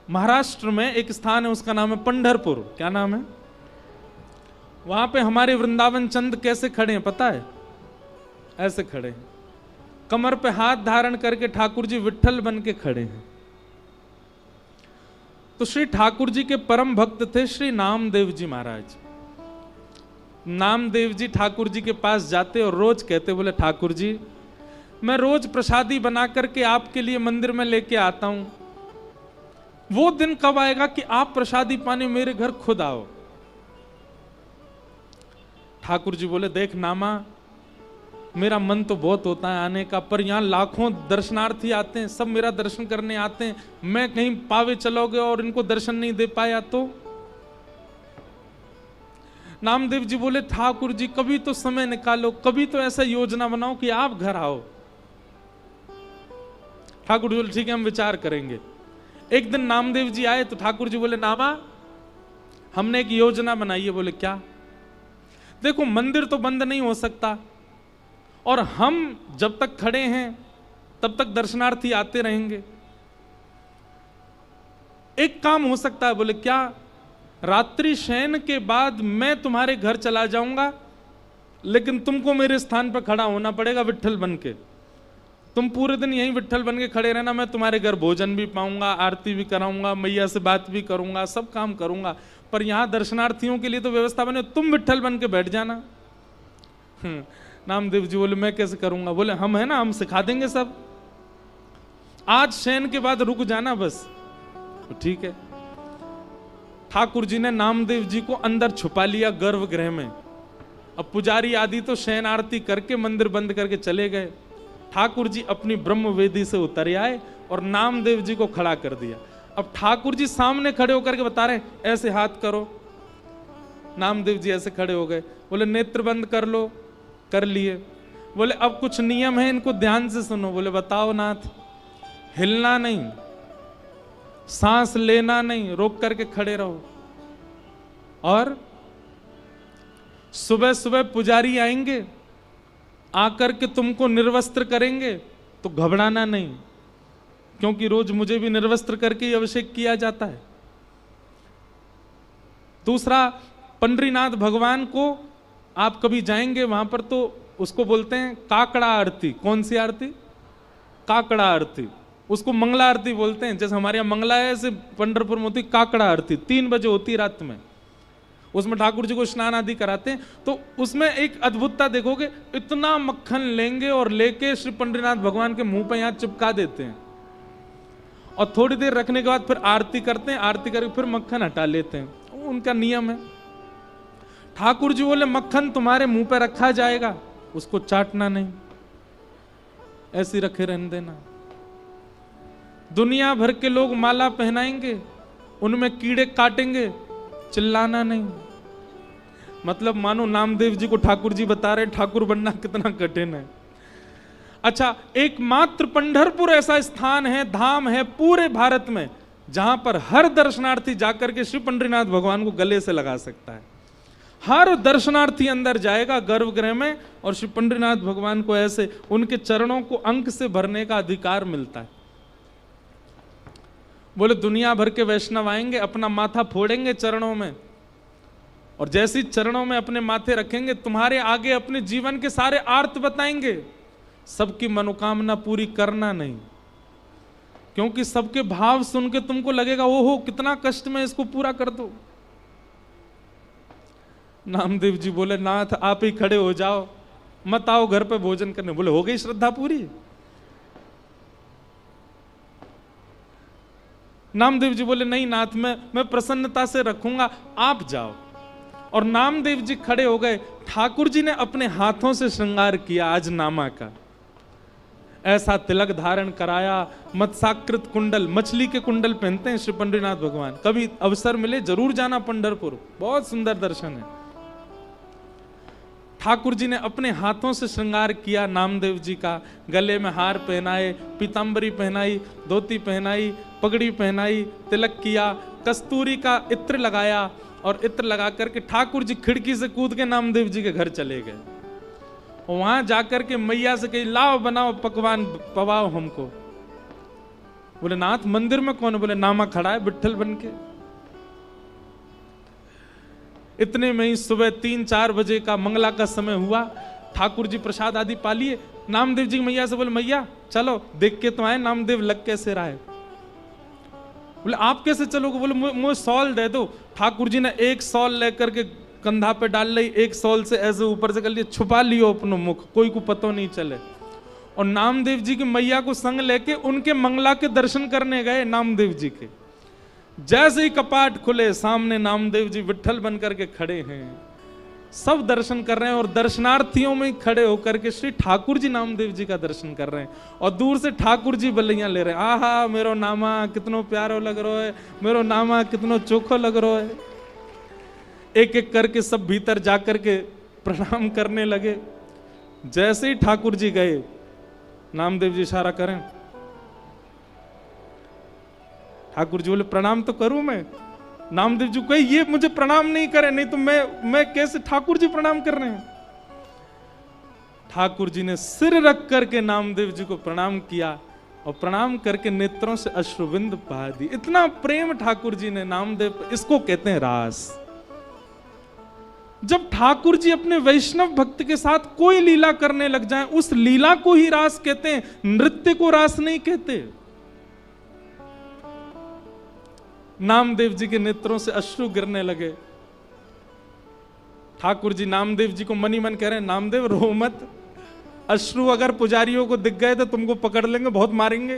महाराष्ट्र में एक स्थान है, उसका नाम है पंढरपुर। क्या नाम है? वहां पे हमारे वृंदावन चंद कैसे खड़े हैं पता है? ऐसे खड़े हैं, कमर पे हाथ धारण करके ठाकुर जी विट्ठल बन के खड़े हैं। तो श्री ठाकुर जी के परम भक्त थे श्री नामदेव जी महाराज। नामदेव जी ठाकुर जी के पास जाते और रोज कहते, बोले ठाकुर जी मैं रोज प्रसादी बना करके आपके लिए मंदिर में लेके आता हूं, वो दिन कब आएगा कि आप प्रसादी पाने मेरे घर खुद आओ। ठाकुर जी बोले, देख नामा, मेरा मन तो बहुत होता है आने का, पर यहां लाखों दर्शनार्थी आते हैं, सब मेरा दर्शन करने आते हैं, मैं कहीं पावे चलोगे और इनको दर्शन नहीं दे पाया तो? नामदेव जी बोले, ठाकुर जी कभी तो समय निकालो, कभी तो ऐसा योजना बनाओ कि आप घर आओ। ठाकुर जी बोले, ठीक है हम विचार करेंगे। एक दिन नामदेव जी आए तो ठाकुर जी बोले, नामा हमने एक योजना बनाई है। बोले क्या? देखो मंदिर तो बंद नहीं हो सकता और हम जब तक खड़े हैं तब तक दर्शनार्थी आते रहेंगे। एक काम हो सकता है। बोले क्या? रात्रि शयन के बाद मैं तुम्हारे घर चला जाऊंगा, लेकिन तुमको मेरे स्थान पर खड़ा होना पड़ेगा विट्ठल बन के। तुम पूरे दिन यहीं विट्ठल बन के खड़े रहना, मैं तुम्हारे घर भोजन भी पाऊंगा, आरती भी कराऊंगा, मैया से बात भी करूंगा, सब काम करूंगा, पर यहां दर्शनार्थियों के लिए तो व्यवस्था बने, तुम विट्ठल बन के बैठ जाना। नामदेव जी बोले, मैं कैसे करूंगा? बोले हम है ना, हम सिखा देंगे सब, आज शयन के बाद रुक जाना बस। तो ठीक है। ठाकुर जी ने नामदेव जी को अंदर छुपा लिया गर्भगृह में। अब पुजारी आदि तो शयन आरती करके मंदिर बंद करके चले गए। ठाकुर जी अपनी ब्रह्म वेदी से उतर आए और नामदेव जी को खड़ा कर दिया। अब ठाकुर जी सामने खड़े होकर के बता रहे, ऐसे हाथ करो। नामदेव जी ऐसे खड़े हो गए। बोले नेत्र बंद कर लो, कर लिए। बोले अब कुछ नियम है, इनको ध्यान से सुनो। बोले बताओ नाथ। हिलना नहीं, सांस लेना नहीं, रोक करके खड़े रहो। और सुबह सुबह पुजारी आएंगे, आकर के तुमको निर्वस्त्र करेंगे तो घबराना नहीं, क्योंकि रोज मुझे भी निर्वस्त्र करके ही अभिषेक किया जाता है। दूसरा, पंडरीनाथ भगवान को आप कभी जाएंगे वहां पर तो उसको बोलते हैं काकड़ा आरती। कौन सी आरती? काकड़ा आरती। उसको मंगला आरती बोलते हैं। जैसे हमारे यहाँ मंगला है, ऐसे पंढरपुर में होती काकड़ा आरती, 3 बजे होती रात में। उसमें ठाकुर जी को स्नान आदि कराते हैं। तो उसमें एक अद्भुतता देखोगे, इतना मक्खन लेंगे और लेके श्री पंडरीनाथ भगवान के मुंह पे यहाँ चिपका देते हैं और थोड़ी देर रखने के बाद फिर आरती करते हैं, आरती करके फिर मक्खन हटा लेते हैं। उनका नियम है। ठाकुर जी बोले मक्खन तुम्हारे मुंह पे रखा जाएगा, उसको चाटना नहीं, ऐसे रखे रहने देना। दुनिया भर के लोग माला पहनाएंगे, उनमें कीड़े काटेंगे, चिल्लाना नहीं। मतलब मानो नामदेव जी को ठाकुर जी बता रहे ठाकुर बनना कितना कठिन है। अच्छा, एकमात्र पंढरपुर ऐसा स्थान है, धाम है पूरे भारत में, जहां पर हर दर्शनार्थी जाकर के श्री पंडरीनाथ भगवान को गले से लगा सकता है। हर दर्शनार्थी अंदर जाएगा गर्भगृह में और श्री पंडरीनाथ भगवान को ऐसे उनके चरणों को अंक से भरने का अधिकार मिलता है। बोले दुनिया भर के वैष्णव आएंगे, अपना माथा फोड़ेंगे चरणों में, और जैसी चरणों में अपने माथे रखेंगे, तुम्हारे आगे अपने जीवन के सारे आर्त बताएंगे। सबकी मनोकामना पूरी करना नहीं, क्योंकि सबके भाव सुन के तुमको लगेगा ओहो कितना कष्ट में, इसको पूरा कर दो। नामदेव जी बोले नाथ आप ही खड़े हो जाओ, मत आओ घर पे भोजन करने। बोले हो गई श्रद्धा पूरी? नामदेव जी बोले नहीं नाथ, मैं प्रसन्नता से रखूंगा, आप जाओ। और नामदेव जी खड़े हो गए। ठाकुर जी ने अपने हाथों से श्रृंगार किया आज नामा का, ऐसा तिलक धारण कराया, मत्स्याकृत कुंडल, मछली के कुंडल पहनते हैं श्री पंडरीनाथ भगवान। कभी अवसर मिले जरूर जाना पंढरपुर, बहुत सुंदर दर्शन है। ठाकुर जी ने अपने हाथों से श्रृंगार किया नामदेव जी का, गले में हार पहनाए, पीतांबरी पहनाई, धोती पहनाई, पगड़ी पहनाई, तिलक किया, कस्तूरी का इत्र लगाया, और इत्र लगा करके ठाकुर जी खिड़की से कूद के नामदेव जी के घर चले गए। वहां जाकर के मैया से कही लाओ बनाओ पकवान पवाओ हमको। बोले नाथ मंदिर में कौन है? बोले नामा खड़ा है विट्ठल बन के। इतने में ही सुबह 3-4 बजे का मंगला का समय हुआ। ठाकुर जी प्रसाद आदि पा लिए। नामदेव जी मैया से बोले मैया चलो देख के तो आए नामदेव लग कैसे रहा है। बोले आप कैसे चलोगे? बोले मुझे सॉल दे दो। ठाकुर जी ने एक सॉल लेकर के कंधा पे डाल ली, एक सॉल से ऐसे ऊपर से कर लिया, छुपा लियो अपनो मुख, कोई को पता नहीं चले। और नामदेव जी की मैया को संग लेके उनके मंगला के दर्शन करने गए नामदेव जी के। जैसे ही कपाट खुले सामने नामदेव जी विट्ठल बन करके खड़े हैं, सब दर्शन कर रहे हैं और दर्शनार्थियों में खड़े होकर के श्री ठाकुर जी नामदेव जी का दर्शन कर रहे हैं और दूर से ठाकुर जी बल्लियां ले रहे हैं। आहा मेरो नामा कितनो प्यारो लग रहा है, मेरो नामा कितनो चोखो लग रहा है। एक एक करके सब भीतर जाकर के प्रणाम करने लगे। जैसे ही ठाकुर जी गए नामदेव जी इशारा करें, ठाकुर जी बोले प्रणाम तो करूं मैं। नामदेव जी कहे ये मुझे प्रणाम नहीं करे, नहीं तो मैं कैसे? ठाकुर जी प्रणाम कर रहे हैं। ठाकुर जी ने सिर रख करके नामदेव जी को प्रणाम किया और प्रणाम करके नेत्रों से अश्रुबिंद बहा दी। इतना प्रेम ठाकुर जी ने नामदेव, इसको कहते हैं रास। जब ठाकुर जी अपने वैष्णव भक्त के साथ कोई लीला करने लग जाएं, उस लीला को ही रास कहते हैं, नृत्य को रास नहीं कहते। नामदेव जी के नेत्रों से अश्रु गिरने लगे। ठाकुर जी नामदेव जी को मनी मन कह रहे हैं नामदेव रो मत, अश्रु अगर पुजारियों को दिख गए तो तुमको पकड़ लेंगे, बहुत मारेंगे।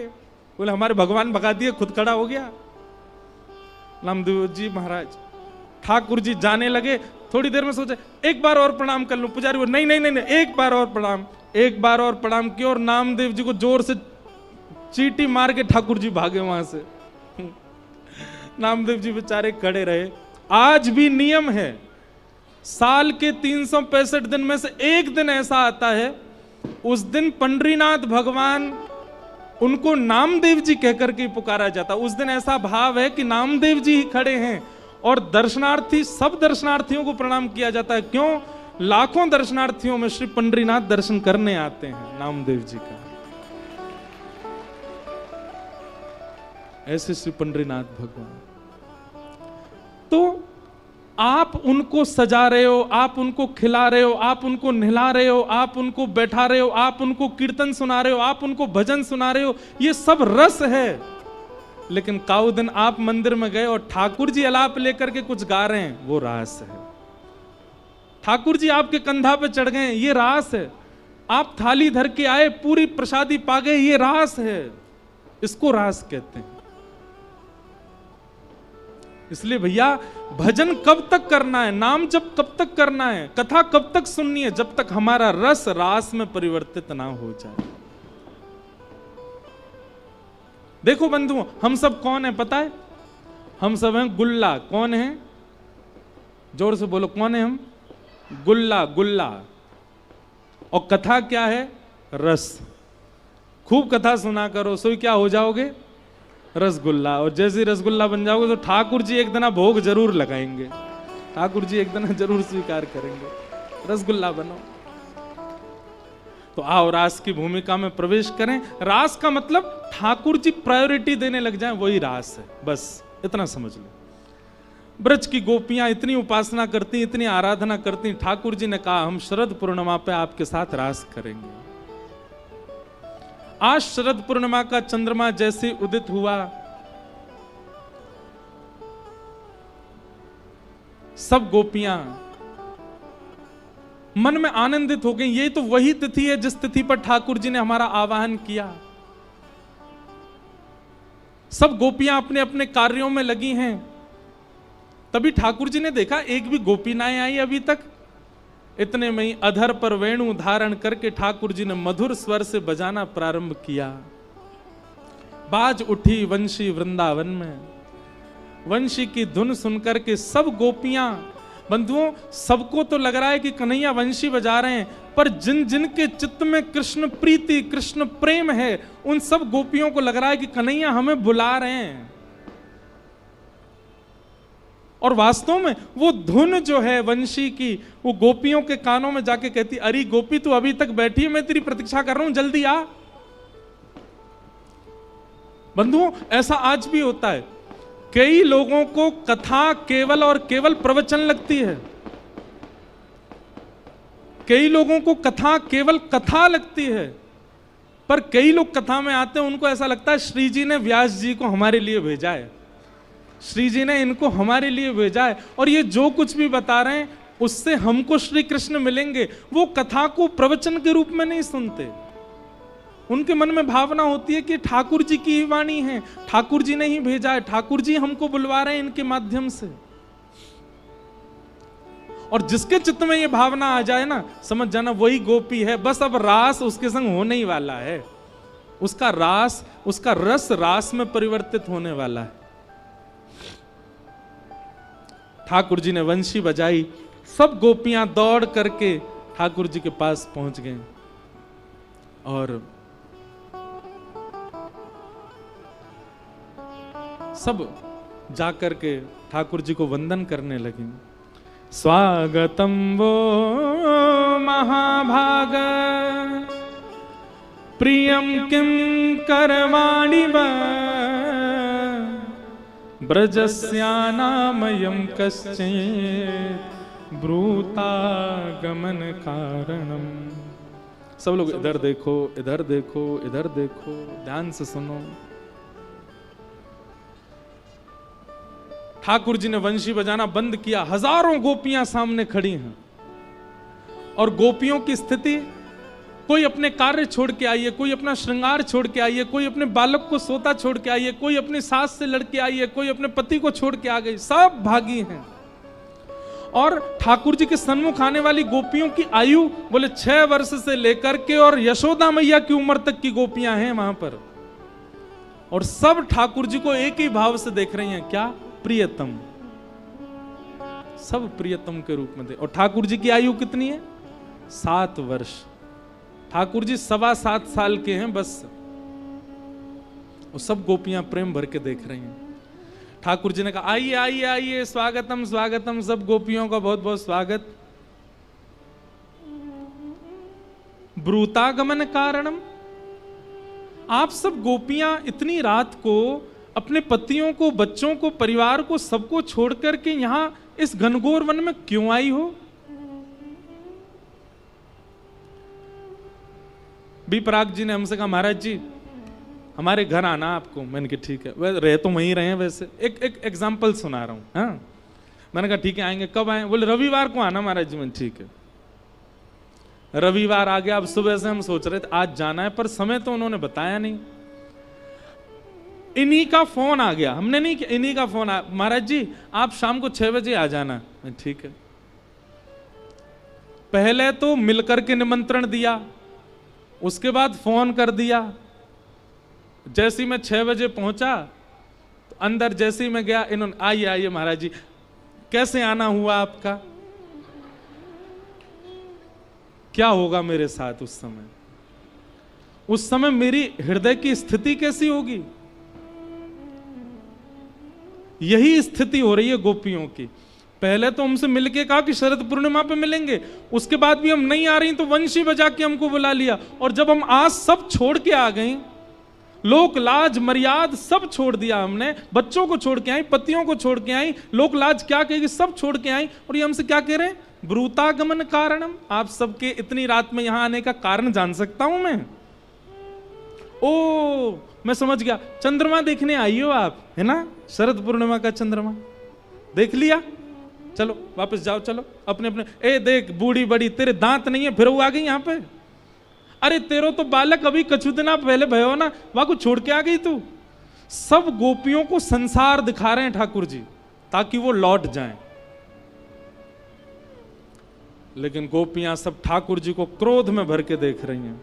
बोले हमारे भगवान भगा दिए, खुद खड़ा हो गया नामदेव जी महाराज। ठाकुर जी जाने लगे, थोड़ी देर में सोचे एक बार और प्रणाम कर लूं। पुजारी बोले नहीं नहीं नहीं, नहीं एक बार और प्रणाम। एक बार और प्रणाम किया और नामदेव जी को जोर से चीटी मार के ठाकुर जी भागे वहां से। नामदेव जी बेचारे खड़े रहे। आज भी नियम है, साल के 365 दिन में से एक दिन ऐसा आता है, उस दिन पंडरीनाथ भगवान उनको नामदेव जी कहकर के पुकारा जाता। उस दिन ऐसा भाव है कि नामदेव जी ही खड़े हैं और दर्शनार्थी, सब दर्शनार्थियों को प्रणाम किया जाता है। क्यों? लाखों दर्शनार्थियों में श्री पंडरीनाथ दर्शन करने आते हैं नामदेव जी का। ऐसे श्री पंडरीनाथ भगवान। तो आप उनको सजा रहे हो, आप उनको खिला रहे हो, आप उनको नहला रहे हो, आप उनको बैठा रहे हो, आप उनको कीर्तन सुना रहे हो, आप उनको भजन सुना रहे हो, ये सब रस है। लेकिन काउ दिन आप मंदिर में गए और ठाकुर जी अलाप लेकर के कुछ गा रहे हैं, वो रास है। ठाकुर जी आपके कंधा पे चढ़ गए, ये रास है। आप थाली धर के आए, पूरी प्रसादी पा गए, ये रास है। इसको रास कहते हैं। इसलिए भैया भजन कब तक करना है, नाम जब कब तक करना है, कथा कब तक सुननी है, जब तक हमारा रस रास में परिवर्तित ना हो जाए। देखो बंधुओं, हम सब कौन है पता है? हम सब हैं गुल्ला। कौन है? जोर से बोलो, कौन है हम? गुल्ला। गुल्ला। और कथा क्या है? रस। खूब कथा सुना करो, सो क्या हो जाओगे? रसगुल्ला। और जैसे रसगुल्ला बन जाओगे तो ठाकुर जी एक दिन भोग जरूर लगाएंगे, ठाकुर जी एक दिन जरूर स्वीकार करेंगे। रसगुल्ला बनो। तो आओ रास की भूमिका में प्रवेश करें। रास का मतलब ठाकुर जी प्रायोरिटी देने लग जाएं, वही रास है। बस इतना समझ लो। ब्रज की गोपियां इतनी उपासना करती, इतनी आराधना करती। ठाकुर जी ने कहा हम शरद पूर्णिमा पे आपके साथ रास करेंगे। आज शरद पूर्णिमा का चंद्रमा जैसे उदित हुआ, सब गोपियां मन में आनंदित हो गई। ये तो वही तिथि है जिस तिथि पर ठाकुर जी ने हमारा आवाहन किया। सब गोपियां अपने अपने कार्यों में लगी हैं। तभी ठाकुर जी ने देखा एक भी गोपी ना आई अभी तक। इतने में ही अधर पर वेणु धारण करके ठाकुर जी ने मधुर स्वर से बजाना प्रारंभ किया। बाज उठी वंशी वृंदावन में। वंशी की धुन सुनकर के सब गोपियां, बंधुओं सबको तो लग रहा है कि कन्हैया वंशी बजा रहे हैं, पर जिन जिन के चित्त में कृष्ण प्रीति, कृष्ण प्रेम है, उन सब गोपियों को लग रहा है कि कन्हैया हमें बुला रहे हैं। और वास्तव में वो धुन जो है वंशी की, वो गोपियों के कानों में जाके कहती, अरे गोपी तू अभी तक बैठी है, मैं तेरी प्रतीक्षा कर रहा हूं, जल्दी आ। बंधुओं, ऐसा आज भी होता है। कई लोगों को कथा केवल और केवल प्रवचन लगती है, कई लोगों को कथा केवल कथा लगती है, पर कई लोग कथा में आते हैं, उनको ऐसा लगता है श्री जी ने व्यास जी को हमारे लिए भेजा है, श्री जी ने इनको हमारे लिए भेजा है, और ये जो कुछ भी बता रहे हैं उससे हमको श्री कृष्ण मिलेंगे। वो कथा को प्रवचन के रूप में नहीं सुनते। उनके मन में भावना होती है कि ठाकुर जी की ही वाणी है, ठाकुर जी ने ही भेजा है, ठाकुर जी हमको बुलवा रहे हैं इनके माध्यम से। और जिसके चित्त में ये भावना आ जाए ना, समझ जाना वही गोपी है। बस अब रास उसके संग होने ही वाला है, उसका रास, उसका रस रास में परिवर्तित होने वाला है। ठाकुर जी ने वंशी बजाई, सब गोपियां दौड़ करके ठाकुर जी के पास पहुंच गए और सब जाकर के ठाकुर जी को वंदन करने लगी। स्वागतम वो महाभाग प्रियम किम करवाणि वा ब्रजस्यानामयं कश्चित् ब्रूतागमन कारणम। सब लोग इधर देखो, इधर देखो, इधर देखो, ध्यान से सुनो। ठाकुर जी ने वंशी बजाना बंद किया, हजारों गोपियां सामने खड़ी हैं और गोपियों की स्थिति, कोई अपने कार्य छोड़ के आई है, कोई अपना श्रृंगार छोड़ के आई है, कोई अपने बालक को सोता छोड़ के आई है, कोई अपनी सास से लड़के आई है, कोई अपने पति को छोड़ के आ गई, सब भागी हैं। और ठाकुर जी के सन्मुख आने वाली गोपियों की आयु बोले 6 वर्ष से लेकर के और यशोदा मैया की उम्र तक की गोपियां हैं वहां पर, और सब ठाकुर जी को एक ही भाव से देख रही हैं, क्या? प्रियतम। सब प्रियतम के रूप में दे। और ठाकुर जी की आयु कितनी है? 7 वर्ष। ठाकुर जी 7.25 साल के हैं बस। और सब गोपियां प्रेम भर के देख रही हैं। ठाकुर जी ने कहा आइए आइए आइए, स्वागतम स्वागतम, सब गोपियों का बहुत बहुत स्वागत। ब्रूतागमन कारणम, आप सब गोपियां इतनी रात को अपने पतियों को, बच्चों को, परिवार को, सबको छोड़ करके यहां इस घनघोर वन में क्यों आई हो? बी पराग जी ने हमसे कहा महाराज जी हमारे घर आना आपको। मैंने कहा ठीक है, वह रह तो वहीं रहे हैं वैसे, एक एग्जाम्पल सुना रहा हूं। हाँ, मैंने कहा ठीक है आएंगे, कब आए? बोले रविवार को आना महाराज जी। मैंने ठीक है। रविवार आ गया। अब सुबह से हम सोच रहे थे आज जाना है, पर समय तो उन्होंने बताया नहीं। इन्हीं का फोन आ गया, हमने नहीं किया, इन्हीं का फोन आया, महाराज जी आप शाम को 6 बजे आ जाना। ठीक है। पहले तो मिलकर के निमंत्रण दिया, उसके बाद फोन कर दिया। जैसे ही मैं 6 बजे पहुंचा तो अंदर जैसे ही मैं गया, इन्होंने आइए आइए महाराज जी, कैसे आना हुआ आपका? क्या होगा मेरे साथ उस समय? उस समय मेरी हृदय की स्थिति कैसी होगी? यही स्थिति हो रही है गोपियों की। पहले तो हमसे मिलके कहा कि शरद पूर्णिमा पे मिलेंगे, उसके बाद भी हम नहीं आ रही तो वंशी बजा के हमको बुला लिया, और जब हम आज सब छोड़ के आ गए, लोक लाज मर्याद सब छोड़ दिया हमने, बच्चों को छोड़ के आई, पतियों को छोड़ के आई, लोक लाज क्या कहेगी सब छोड़ के आई, और ये हमसे क्या कह रहे हैं? ब्रूतागमन कारणम। आप सबके इतनी रात में यहां आने का कारण जान सकता हूं मैं? ओ मैं समझ गया, चंद्रमा देखने आई हो आप, है ना? शरद पूर्णिमा का चंद्रमा देख लिया, चलो वापस जाओ, चलो अपने अपने। ए देख बूढ़ी बड़ी, तेरे दांत नहीं है फिर वो आ गई यहाँ पे। अरे तेरो तो बालक अभी कछु दिना पहले भयो ना, वहां को छोड़ के आ गई तू। सब गोपियों को संसार दिखा रहे हैं ठाकुर जी ताकि वो लौट जाएं, लेकिन गोपियां सब ठाकुर जी को क्रोध में भर के देख रही हैं।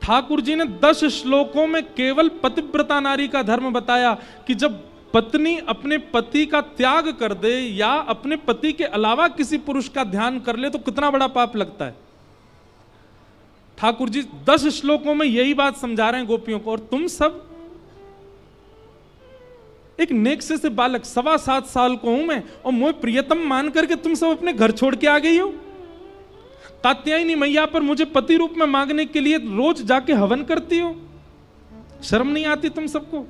ठाकुर जी ने 10 श्लोकों में केवल पतिव्रता नारी का धर्म बताया कि जब पत्नी अपने पति का त्याग कर दे या अपने पति के अलावा किसी पुरुष का ध्यान कर ले तो कितना बड़ा पाप लगता है। ठाकुर जी 10 श्लोकों में यही बात समझा रहे हैं गोपियों को। और तुम सब एक नेक्से से बालक, 7.25 साल को हूं मैं, और मोह प्रियतम मान करके तुम सब अपने घर छोड़ के आ गई हो। कात्यायनी मैया पर मुझे पति रूप में मांगने के लिए रोज जाके हवन करती हो। शर्म नहीं आती तुम सबको?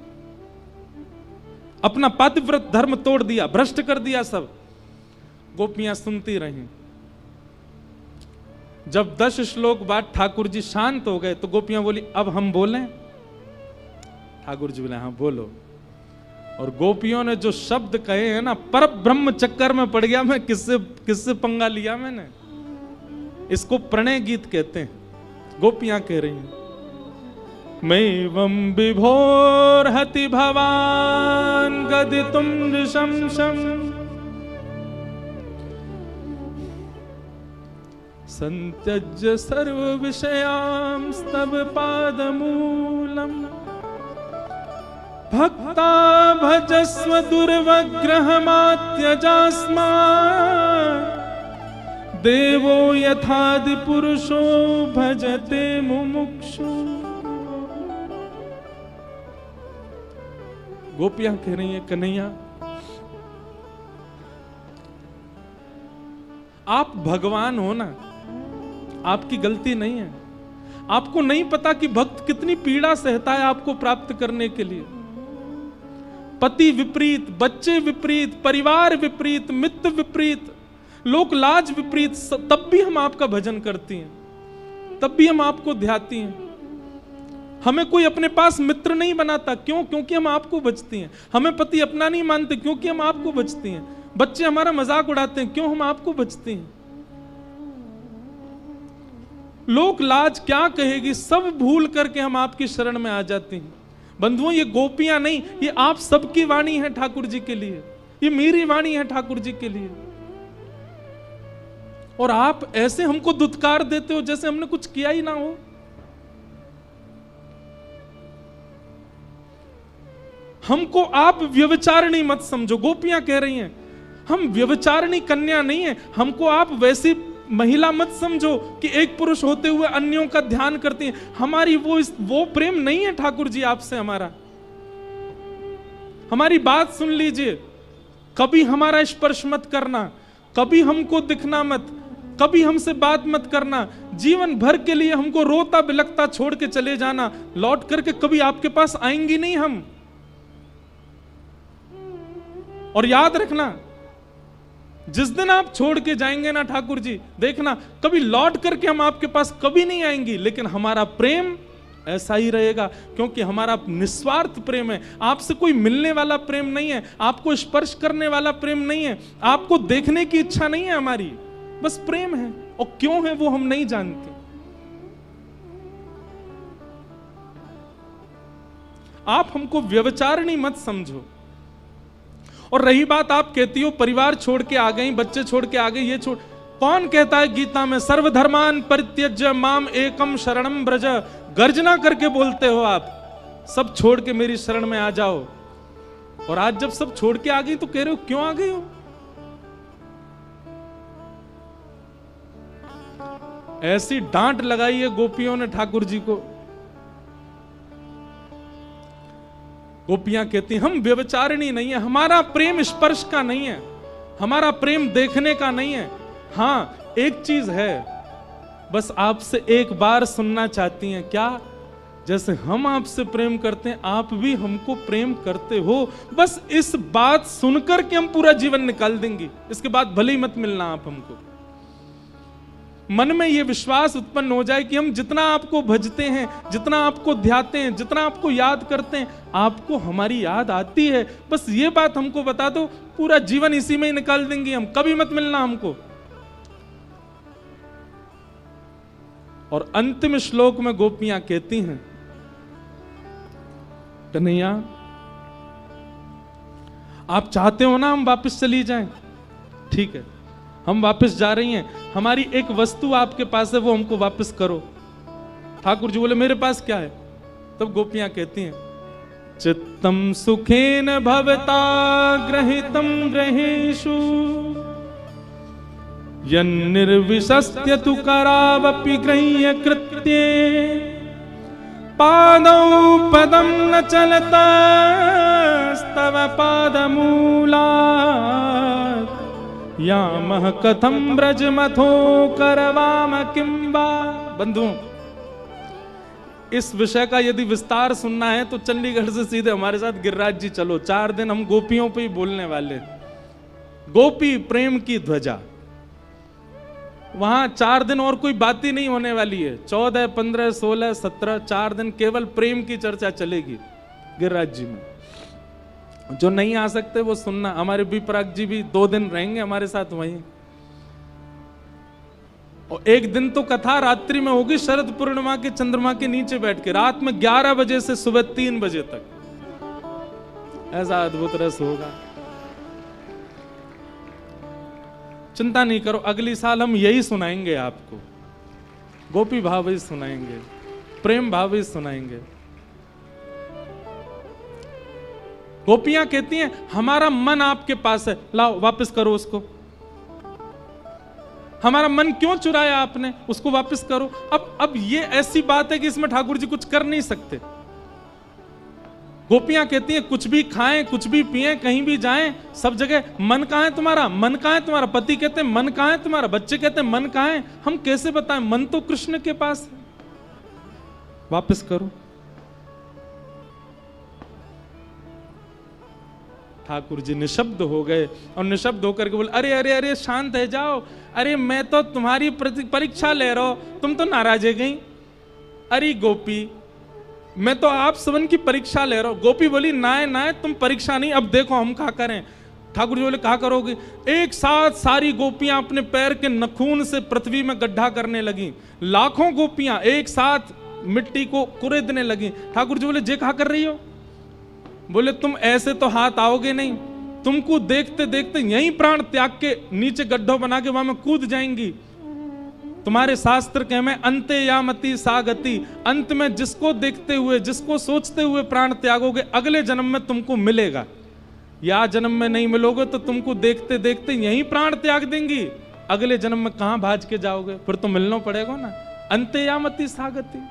अपना पातिव्रत धर्म तोड़ दिया, भ्रष्ट कर दिया सब। गोपियां सुनती रहीं। जब 10 श्लोक बाद ठाकुर जी शांत हो गए तो गोपियां बोली अब हम बोलें? ठाकुर जी बोले हाँ बोलो। और गोपियों ने जो शब्द कहे हैं ना, पर ब्रह्म चक्कर में पड़ गया मैं, किससे पंगा लिया मैंने। इसको प्रणय गीत कहते हैं। गोपियां कह रही हैं मैवं विभोर्हति भवान गदितुं नृशंसम् संत्यज्य सर्व विषयांस्तव पादमूलम् भक्ता भजस्व दुर्वग्रहमात्यजास्मात् देवो यथादि पुरुषो भजते मुमुक्षु। गोपियां कह रही हैं कन्हैया आप भगवान हो ना, आपकी गलती नहीं है। आपको नहीं पता कि भक्त कितनी पीड़ा सहता है आपको प्राप्त करने के लिए। पति विपरीत, बच्चे विपरीत, परिवार विपरीत, मित्र विपरीत, लोक लाज विपरीत, तब भी हम आपका भजन करती हैं, तब भी हम आपको ध्याती हैं। हमें कोई अपने पास मित्र नहीं बनाता, क्यों? क्योंकि हम आपको बचती हैं। हमें पति अपना नहीं मानते, क्योंकि हम आपको बचती हैं। बच्चे हमारा मजाक उड़ाते हैं, क्यों? हम आपको बचती हैं। लोक लाज क्या कहेगी, सब भूल करके हम आपकी शरण में आ जाती हैं। बंधुओं ये गोपियां नहीं, ये आप सबकी वाणी है ठाकुर जी के लिए, ये मेरी वाणी है ठाकुर जी के लिए। और आप ऐसे हमको दुत्कार देते हो जैसे हमने कुछ किया ही ना हो। हमको आप व्यभिचारिणी मत समझो। गोपियां कह रही हैं हम व्यभिचारिणी कन्या नहीं है, हमको आप वैसी महिला मत समझो कि एक पुरुष होते हुए अन्यों का ध्यान करती हैं। हमारी वो प्रेम नहीं है ठाकुर जी आपसे। हमारी बात सुन लीजिए, कभी हमारा स्पर्श मत करना, कभी हमको दिखना मत, कभी हमसे बात मत करना। जीवन भर के लिए हमको रोता बिलखता छोड़ के चले जाना, लौट करके कभी आपके पास आएंगी नहीं हम। और याद रखना जिस दिन आप छोड़ के जाएंगे ना ठाकुर जी, देखना कभी लौट करके हम आपके पास कभी नहीं आएंगी, लेकिन हमारा प्रेम ऐसा ही रहेगा, क्योंकि हमारा निस्वार्थ प्रेम है। आपसे कोई मिलने वाला प्रेम नहीं है, आपको स्पर्श करने वाला प्रेम नहीं है, आपको देखने की इच्छा नहीं है हमारी, बस प्रेम है। और क्यों है वो हम नहीं जानते। आप हमको व्यभिचारिणी मत समझो। और रही बात आप कहती हो परिवार छोड़ के आ गई, बच्चे छोड़ के आ गई, ये छोड़, कौन कहता है गीता में सर्वधर्मान परित्यज्य माम एकम शरणम ब्रज? गर्जना करके बोलते हो आप, सब छोड़ के मेरी शरण में आ जाओ। और आज जब सब छोड़ के आ गई तो कह रहे हो क्यों आ गई हो? ऐसी डांट लगाई है गोपियों ने ठाकुर जी को। गोपियां कहती हम व्यभिचारिणी नहीं है, हमारा प्रेम स्पर्श का नहीं है, हमारा प्रेम देखने का नहीं है। हाँ एक चीज है, बस आपसे एक बार सुनना चाहती हैं। क्या? जैसे हम आपसे प्रेम करते हैं आप भी हमको प्रेम करते हो। बस इस बात सुनकर के हम पूरा जीवन निकाल देंगे, इसके बाद भले ही मत मिलना आप हमको। मन में ये विश्वास उत्पन्न हो जाए कि हम जितना आपको भजते हैं, जितना आपको ध्याते हैं, जितना आपको याद करते हैं, आपको हमारी याद आती है। बस ये बात हमको बता दो, पूरा जीवन इसी में ही निकाल देंगे हम, कभी मत मिलना हमको। और अंतिम श्लोक में गोपियां कहती हैं कन्हैया आप चाहते हो ना हम वापस चली जाएं, ठीक है हम वापस जा रही हैं, हमारी एक वस्तु आपके पास है वो हमको वापस करो। ठाकुर जी बोले मेरे पास क्या है? तब गोपियां कहती हैं चित्तम सुखेन भवता ग्रहितम ग्रहेषु यन्निर्विशस्त्य तु करावपि गृह्य कृत्ये पादौ पदं न चलतस्तव पादमूलात् यामः कथं ब्रजमथो करवाम किं वा। बंधुओं इस विषय का यदि विस्तार सुनना है तो चंडीगढ़ से सीधे हमारे साथ गिरिराज जी चलो, 4 दिन हम गोपियों पे ही बोलने वाले। गोपी प्रेम की ध्वजा, वहां 4 दिन और कोई बात ही नहीं होने वाली है। 14, 15, 16, 17 4 दिन केवल प्रेम की चर्चा चलेगी गिरिराज जी में। जो नहीं आ सकते वो सुनना। हमारे विपराग जी भी 2 दिन रहेंगे हमारे साथ वहीं। और एक दिन तो कथा रात्रि में होगी, शरद पूर्णिमा के चंद्रमा के नीचे बैठ के, रात में 11 बजे से सुबह 3 बजे तक। ऐसा अद्भुत रस होगा, चिंता नहीं करो। अगली साल हम यही सुनाएंगे आपको, गोपी भाव ही सुनाएंगे, प्रेम भाव ही सुनाएंगे। गोपियां कहती हैं हमारा मन आपके पास है, लाओ वापस करो उसको। हमारा मन क्यों चुराया आपने, उसको वापस करो। अब ये ऐसी बात है कि इसमें ठाकुर जी कुछ कर नहीं सकते। गोपियां कहती हैं कुछ भी खाएं, कुछ भी पिएं, कहीं भी जाएं, सब जगह मन कहां है तुम्हारा, मन कहां है तुम्हारा। पति कहते हैं मन कहां है तुम्हारा, बच्चे कहते हैं मन कहां है। हम कैसे बताएं, मन तो कृष्ण के पास है, वापस करो। ठाकुर जी निशब्द हो गए और निशब्द होकर के बोले अरे अरे अरे शांत है जाओ। अरे मैं तो तुम्हारी परीक्षा ले रहा हूं, तुम तो नाराज है गई। अरे गोपी मैं तो आप सबन की परीक्षा ले रहा हूं। गोपी बोली नाय नाय तुम परीक्षा नहीं, अब देखो हम क्या करें। ठाकुर जी बोले कहा करोगे। एक साथ सारी गोपियां अपने पैर के नखून से पृथ्वी में गड्ढा करने लगी। लाखों गोपियां एक साथ मिट्टी को कुरेदने लगी। ठाकुर जी बोले जे कहा कर रही हो। बोले तुम ऐसे तो हाथ आओगे नहीं, तुमको देखते देखते यहीं प्राण त्याग के नीचे गड्ढों बना के वहां में कूद जाएंगी। तुम्हारे शास्त्र कह में अंते यामति सा गति, अंत में जिसको देखते हुए जिसको सोचते हुए प्राण त्यागोगे अगले जन्म में तुमको मिलेगा। या जन्म में नहीं मिलोगे तो तुमको देखते देखते यहीं प्राण त्याग देंगी, अगले जन्म में कहां भाज के जाओगे, फिर तो मिलना पड़ेगा ना। अंते यामति सा गति।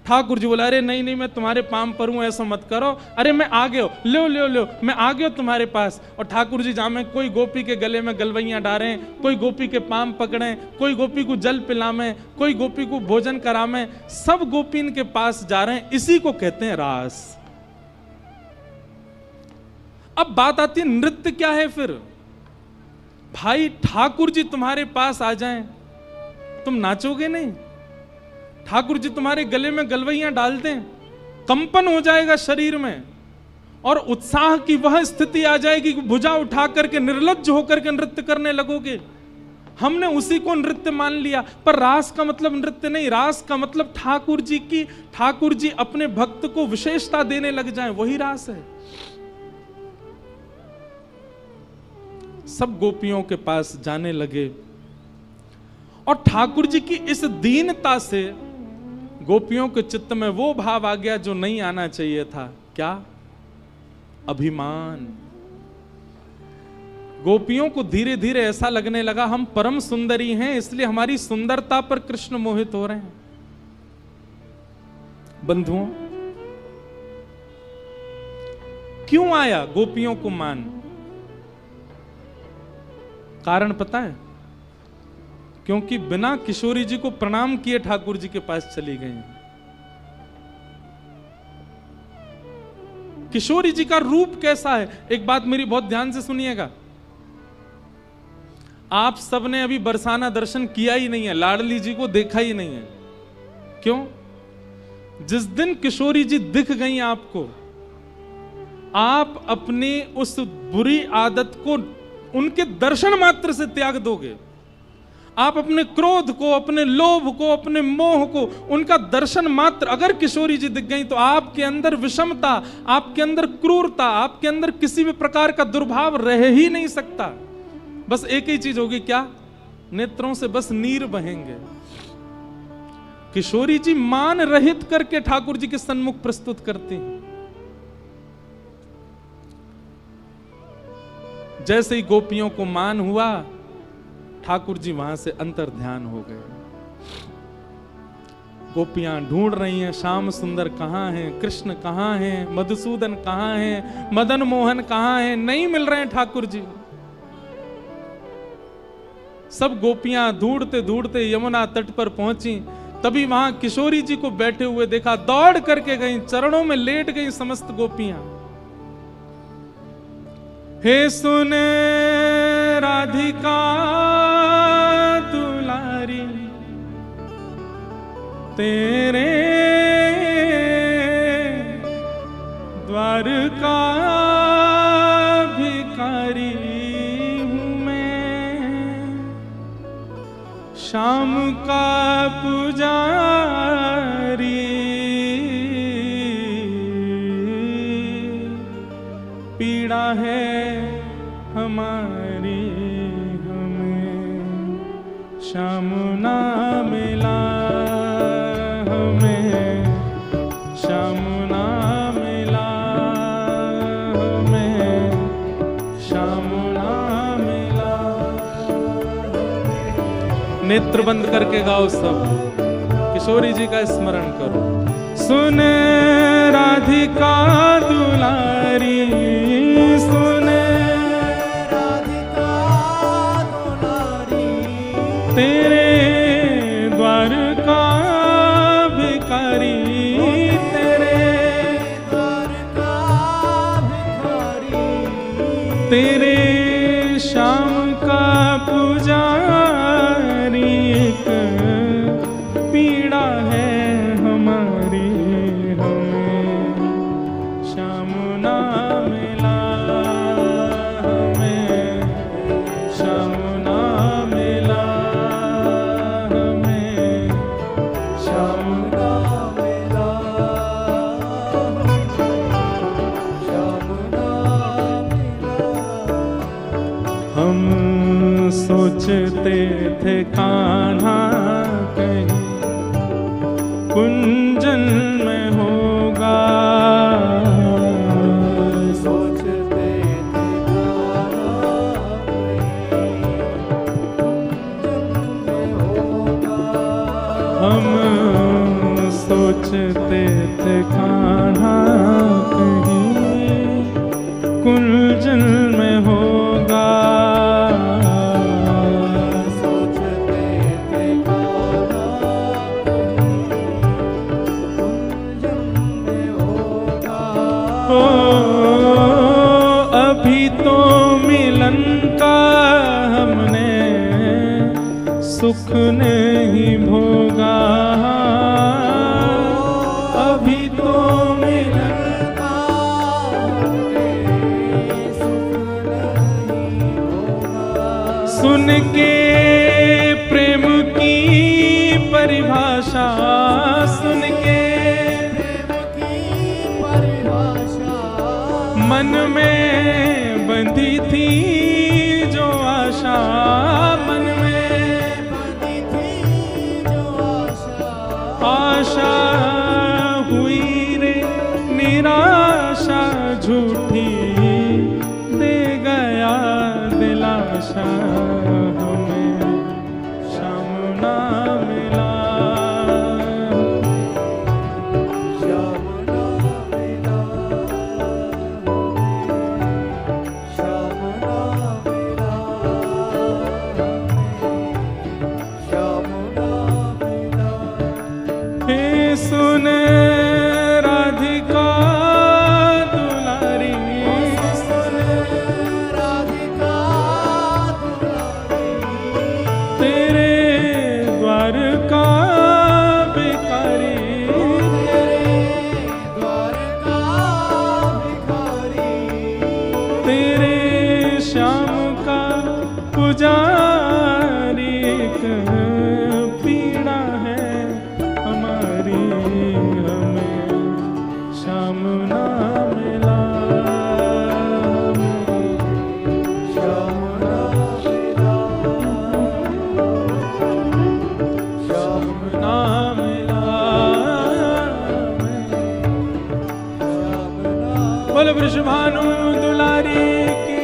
ठाकुर जी बोला अरे नहीं नहीं मैं तुम्हारे पाम पर हूं, ऐसा मत करो। अरे मैं आ गया, लो लो लो मैं आ गया तुम्हारे पास। और ठाकुर जी जामे कोई गोपी के गले में गलवैयां डालें, कोई गोपी के पाम पकड़ें, कोई गोपी को जल पिलामें, कोई गोपी को भोजन करामें, सब गोपी इनके पास जा रहे हैं। इसी को कहते हैं रास। अब बात आती है नृत्य क्या है फिर। भाई ठाकुर जी तुम्हारे पास आ जाएं, तुम नाचोगे नहीं। ठाकुर जी तुम्हारे गले में गलवैयां डाल दें, कंपन हो जाएगा शरीर में और उत्साह की वह स्थिति आ जाएगी कि भुजा उठा करके निर्लज्ज होकर के नृत्य करने लगोगे। हमने उसी को नृत्य मान लिया, पर रास का मतलब नृत्य नहीं। रास का मतलब ठाकुर जी अपने भक्त को विशेषता देने लग जाएं, वही रास है। सब गोपियों के पास जाने लगे और ठाकुर जी की इस दीनता से गोपियों के चित्त में वो भाव आ गया जो नहीं आना चाहिए था। क्या? अभिमान। गोपियों को धीरे धीरे ऐसा लगने लगा हम परम सुंदरी हैं, इसलिए हमारी सुंदरता पर कृष्ण मोहित हो रहे हैं। बंधुओं, क्यों आया गोपियों को मान? कारण पता है? क्योंकि बिना किशोरी जी को प्रणाम किए ठाकुर जी के पास चली गई। किशोरी जी का रूप कैसा है? एक बात मेरी बहुत ध्यान से सुनिएगा। आप सबने अभी बरसाना दर्शन किया ही नहीं है, लाडली जी को देखा ही नहीं है। क्यों? जिस दिन किशोरी जी दिख गई आपको, आप अपनी उस बुरी आदत को उनके दर्शन मात्र से त्याग दोगे। आप अपने क्रोध को, अपने लोभ को, अपने मोह को, उनका दर्शन मात्र, अगर किशोरी जी दिख गई तो आपके अंदर विषमता, आपके अंदर क्रूरता, आपके अंदर किसी भी प्रकार का दुर्भाव रह ही नहीं सकता। बस एक ही चीज होगी, क्या? नेत्रों से बस नीर बहेंगे। किशोरी जी मान रहित करके ठाकुर जी के सन्मुख प्रस्तुत करती हैं। जैसे ही गोपियों को मान हुआ, ठाकुर जी वहां से अंतर ध्यान हो गए। गोपियां ढूंढ रही हैं श्याम सुंदर कहां हैं, कृष्ण कहां हैं, मधुसूदन कहां हैं, मदन मोहन कहां हैं, नहीं मिल रहे हैं ठाकुर जी। सब गोपियां ढूंढते ढूंढते यमुना तट पर पहुंची। तभी वहां किशोरी जी को बैठे हुए देखा, दौड़ करके गई, चरणों में लेट गई समस्त गोपियां। हे सुन राधिका दुलारी, तेरे द्वार का भिखारी हूं मैं, शाम का पुजारी, पीड़ा है हमारी हमें श्याम ना मिला, हमें श्याम ना मिला, हमें श्याम ना मिला। नेत्र बंद करके गाओ सब, किशोरी जी का स्मरण करो। सुन राधिका दुलारी, सुन राधिका दुलारी, तेरे द्वार का भिखारी, तेरे द्वार का भिखारी, तेरे श्याम का पुजारी, एक पीड़ा है हमारी हमें श्याम ना मिला, हमें श्याम ना मिला, हमें श्याम ना मिला, श्याम ना मिला। हम सोचते थे कान्हा कहीं कुंजन में होगा, सोचते थे हम सोचते थे कान्हा कहीं कुंजन में होगा, सोचते थे कान्हा कुंजन में होगा। ओ अभी तो मिलन का हमने सुख नहीं भोगा, अभी तो मिलन का हमने सुख नहीं भोगा। सुन के प्रेम की परिभाषा, सुन के प्रेम की परिभाषा, मन में बंधी थी जो आशा, मन में बंधी थी जो आशा, आशा हुई रे निराशा, झूठी दे गया दिलाशा, हमें श्याम ना मिला, श्याम ना मिला, श्याम ना मिला, श्याम ना मिला। हे सुन राधिका दुलारी, सुन राधिका दुलारी, तेरे द्वार का भिखारी, तेरे द्वार का भिखारी, तेरे श्याम का पुजारी, एक पीड़ा है हमारी हमें श्याम ना मिला, श्याम ना मिला, श्याम ना मिला, श्याम ना। बोल वृषभानु दुलारी की।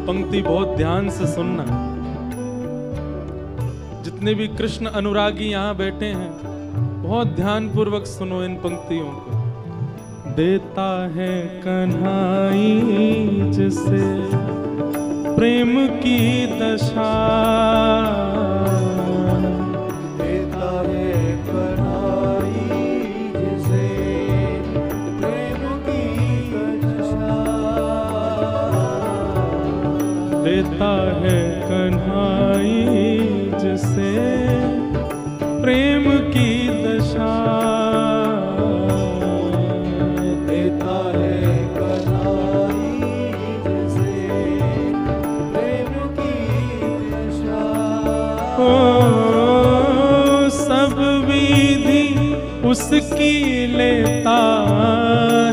पंक्ति बहुत ध्यान से सुनना। जितने भी कृष्ण अनुरागी यहाँ बैठे हैं, बहुत ध्यान पूर्वक सुनो इन पंक्तियों को। देता है कन्हाई जिसे प्रेम की दशा, देता है कन्हाई जिसे प्रेम की दशा, देता है कन्हाई जिसे प्रेम की दशा, देता है कन्हाई जिसे प्रेम की दशा। ओ सब विधि उसकी लेता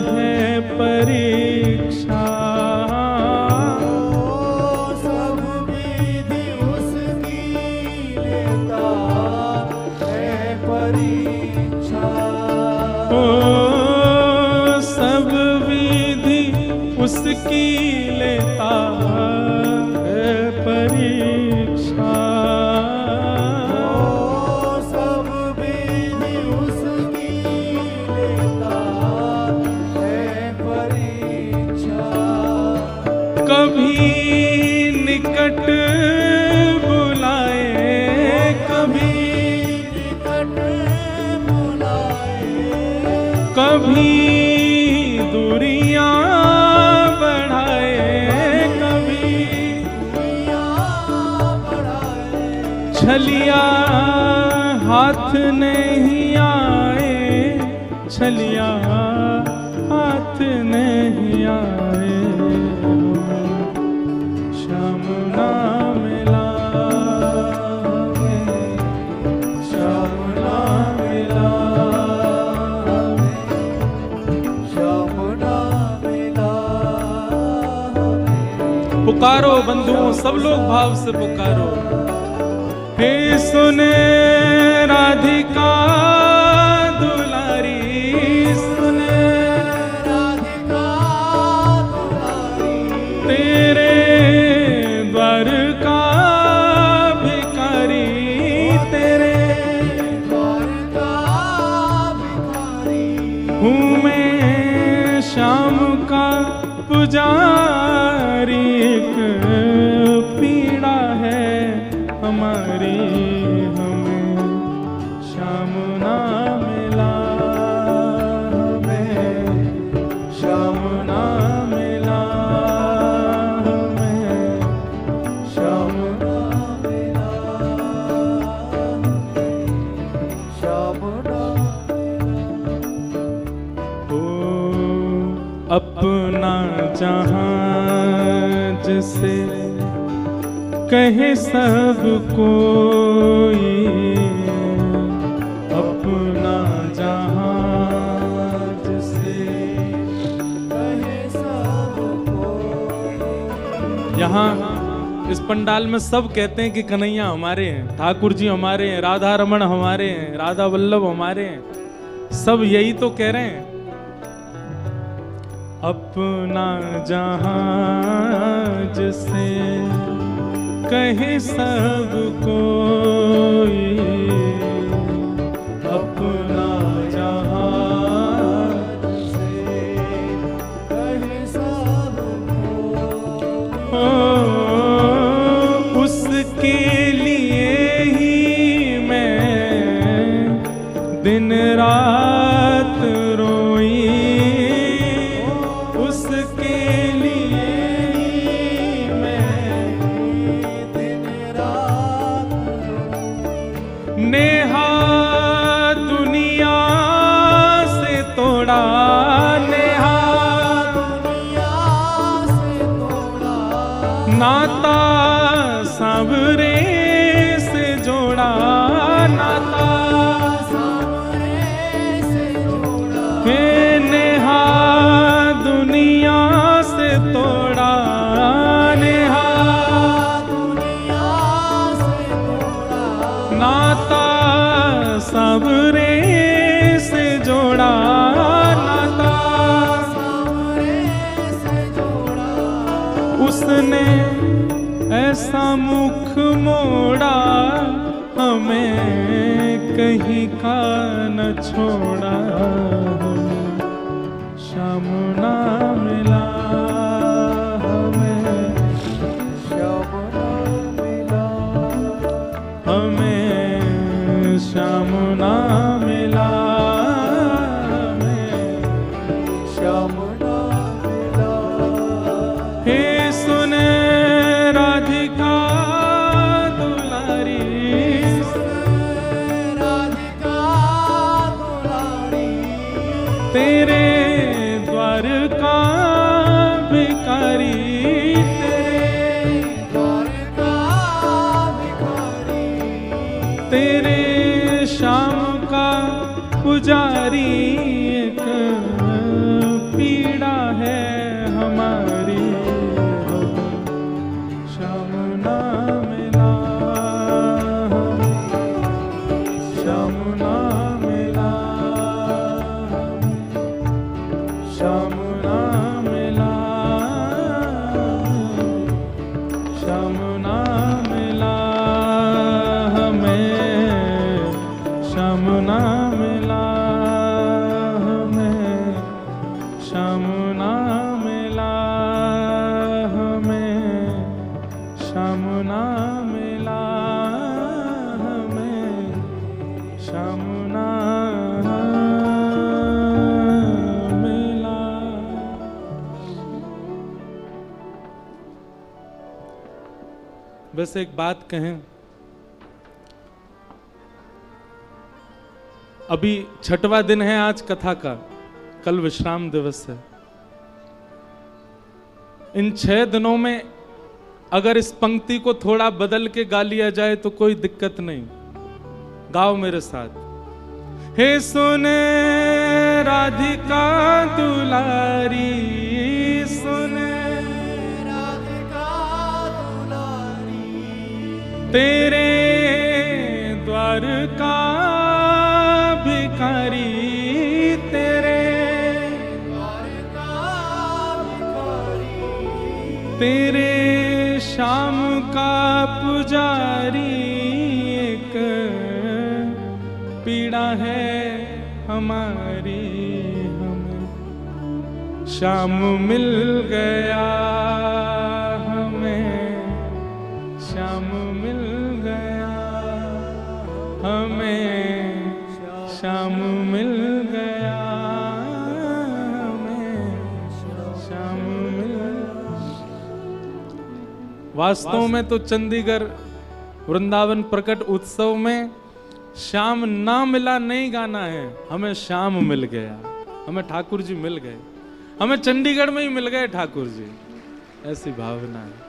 है परीक्षा, सब विधि उसकी लेता है परीक्षा, ओ सब विधि उसकी लेता है परीक्षा, सब विधि उसकी लेता है परीक्षा। कभी निकट बुलाए, कभी निकट बुलाए, कभी दूरियां बढ़ाए, कभी दुनिया बढ़ाए, छलिया हाथ नहीं आए, छलिया हाथ नहीं आए, श्याम ना मिला हमें, श्याम ना मिला हमें। श्याम ना मिला हमें। पुकारो बंधुओं, सब लोग भाव से पुकारो। हे सुने राधिका दुलारी, सुने राधिका दुलारी, तेरे द्वार का भिखारी, तेरे द्वार का भिखारी, हूँ मैं श्याम का पुजारी, एक पीड़ा है हमारी, हमें श्याम ना मिला हमें, श्याम ना मिला हमें, श्याम ना मिला हमें, श्याम ना ओ अपना जहां जिसे कहे सब कोई, अपना जहां जिसे कहे सबको। यहाँ इस पंडाल में सब कहते हैं कि कन्हैया हमारे हैं, ठाकुर जी हमारे हैं, राधा रमण हमारे हैं, राधा वल्लभ हमारे हैं, सब यही तो कह रहे हैं। अपना जहां जिसे कहे सब कोई, अपना जहां से कहे सबको। ओ, उसके लिए ही मैं दिन रात रोई, उसके लिए ही मैं दिन रात नेहा दुनिया से तोड़ा, नेहा दुनिया से तोड़ा, नाता सांवरे से जोड़ा, नाता सामने से जोड़ा, हे नेहा दुनिया से तोड़ा, नेहा दुनिया से तोड़ा, नाता सांवरे से जोड़ा, नाता सामने से जोड़ा, उसने ऐसा मुख मोड़ा, हमें कहीं का न छोड़ा, श्याम ना मिला हमें, श्याम ना मिला, हमें श्याम ना मिला, हमें श्याम ना मिला। हे सुने राधिका दुलारी, राधिका दुलारी, तेरे द्वार का भिखारी, तेरे द्वार का भिखारी, तेरे श्याम का पुजारी, एक पीड़ा है हमारी, श्याम ना मिला, श्याम ना मिला, श्याम ना मिला, श्याम ना मिला हमें, श्याम ना मिला हमें, श्याम ना मिला हमें, श्याम ना मिला हमें, श्याम ना मिला। बस एक बात कहें, अभी 6वां दिन है आज कथा का, कल विश्राम दिवस है। इन 6 दिनों में अगर इस पंक्ति को थोड़ा बदल के गा लिया जाए तो कोई दिक्कत नहीं। गाओ मेरे साथ। हे सुने राधिका दुलारी, सुने राधिका दुलारी, तेरे द्वार का भिखारी, तेरे द्वार का भिखारी, तेरे श्याम का पुजारी, एक पीड़ा है हमारी, हमें श्याम मिल गया, हमें श्याम मिल गया, हमें श्याम मिल गया, हमें श्याम मिल गया। वास्तव में तो चंडीगढ़ वृंदावन प्रकट उत्सव में श्याम ना मिला नहीं गाना है, हमें श्याम मिल गया, हमें ठाकुर जी मिल गए, हमें चंडीगढ़ में ही मिल गए ठाकुर जी, ऐसी भावना है।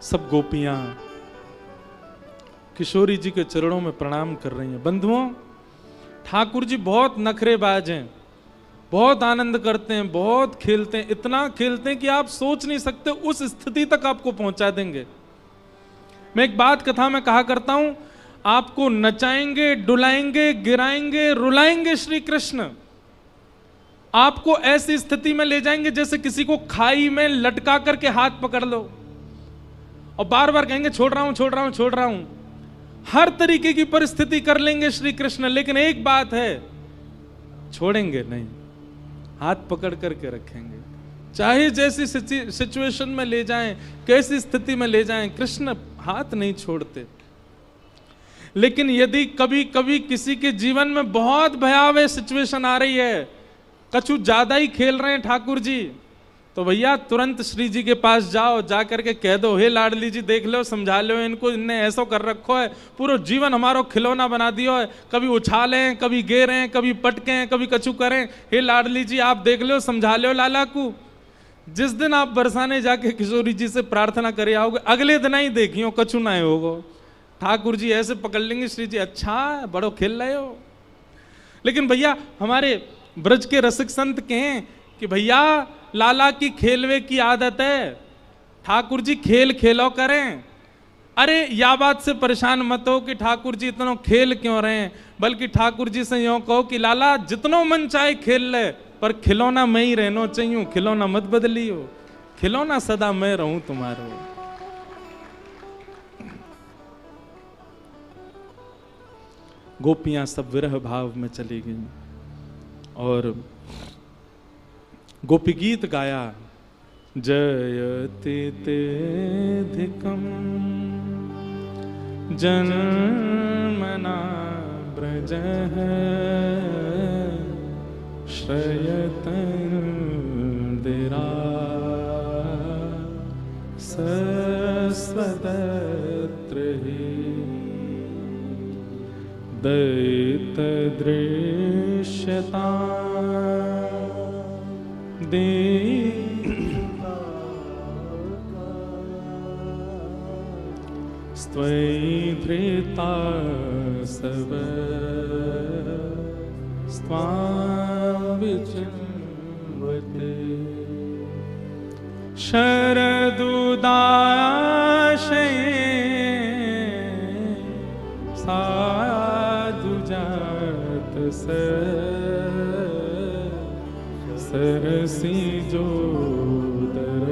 सब गोपियां किशोरी जी के चरणों में प्रणाम कर रही हैं। बंधुओं, ठाकुर जी बहुत नखरेबाज हैं, बहुत आनंद करते हैं, बहुत खेलते हैं, इतना खेलते हैं कि आप सोच नहीं सकते, उस स्थिति तक आपको पहुंचा देंगे। मैं एक बात कथा में कहा करता हूं, आपको नचाएंगे, डुलाएंगे, गिराएंगे, रुलाएंगे श्री कृष्ण, आपको ऐसी स्थिति में ले जाएंगे जैसे किसी को खाई में लटका करके हाथ पकड़ लो और बार बार कहेंगे छोड़ रहा हूं, छोड़ रहा हूं, छोड़ रहा हूं। हर तरीके की परिस्थिति कर लेंगे श्री कृष्ण, लेकिन एक बात है, छोड़ेंगे नहीं, हाथ पकड़ करके रखेंगे। चाहे जैसी सिचुएशन में ले जाएं, कैसी स्थिति में ले जाएं, कृष्ण हाथ नहीं छोड़ते। लेकिन यदि कभी कभी किसी के जीवन में बहुत भयावह सिचुएशन आ रही है, कछु ज्यादा ही खेल रहे हैं ठाकुर जी, तो भैया तुरंत श्री जी के पास जाओ, जा करके कह दो, हे लाडली जी देख लो, समझा लो इनको, इनने ऐसा कर रखो है, पूरा जीवन हमारो खिलौना बना दियो है, कभी उछालें, कभी गिरें, कभी पटकें, कभी कछु करें, हे लाडली जी आप देख लो, समझा लो लाला को। जिस दिन आप बरसाने जाके किशोरी जी से प्रार्थना करे आओगे, अगले दिन ही देखियो कछु ना होगो, ठाकुर जी ऐसे पकड़ लेंगे, श्री जी अच्छा बड़ो खेल रहे हो। लेकिन भैया हमारे ब्रज के रसिक संत कहें कि भैया लाला की खेलवे की आदत है, ठाकुर जी खेल खेलो करें। अरे या बात से परेशान मत हो कि ठाकुर जी इतना खेल क्यों रहे हैं, बल्कि ठाकुर जी से यूं कहो कि लाला जितनो मन चाहे खेल ले, पर खिलौना मैं ही रहना चाहिए, खिलौना मत बदलियो, खिलौना सदा मैं रहूं तुम्हारो। गोपियां सब विरह भाव में चली गई और गोपी गीत गाया, जयति तेधिकम जन्मना ब्रजः श्रयतन्दिरा सस्वतत्र हि दैतदृश्यता दे त्वयि धृता सब स्वां विचिन्वते शरदुदाशये साधुजात सरसी जोदर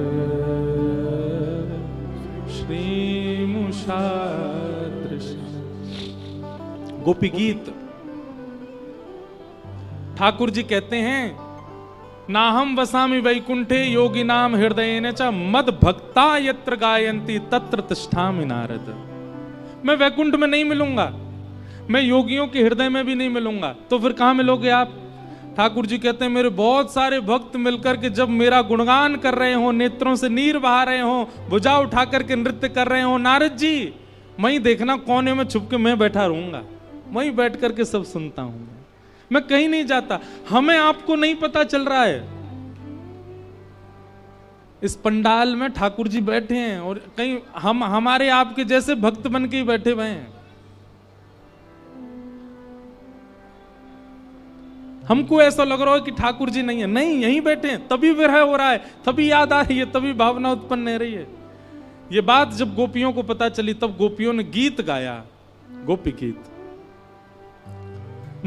गोपी गीत। ठाकुर जी कहते हैं, नाहम वसामि वैकुंठे योगी नाम हृदयेन च मद भक्ता यत्र गायन्ति तत्र तिष्ठामि नारद। मैं वैकुंठ में नहीं मिलूंगा, मैं योगियों के हृदय में भी नहीं मिलूंगा, तो फिर कहां मिलोगे आप? ठाकुर जी कहते हैं, मेरे बहुत सारे भक्त मिलकर के जब मेरा गुणगान कर रहे हो, नेत्रों से नीर बहा रहे हो, भुजा उठा करके नृत्य कर रहे हो, नारद जी वहीं देखना कोने में छुप के मैं बैठा रहूंगा, वहीं बैठ करके सब सुनता हूं, मैं कहीं नहीं जाता। हमें आपको नहीं पता चल रहा है, इस पंडाल में ठाकुर जी बैठे हैं और कहीं हम हमारे आपके जैसे भक्त बन के ही बैठे हुए हैं। हमको ऐसा लग रहा है कि ठाकुर जी नहीं है, नहीं, यहीं बैठे हैं, तभी विरह हो रहा है, तभी याद आ रही है, तभी भावना उत्पन्न हो रही है। ये बात जब गोपियों को पता चली तब गोपियों ने गीत गाया, गोपी गीत।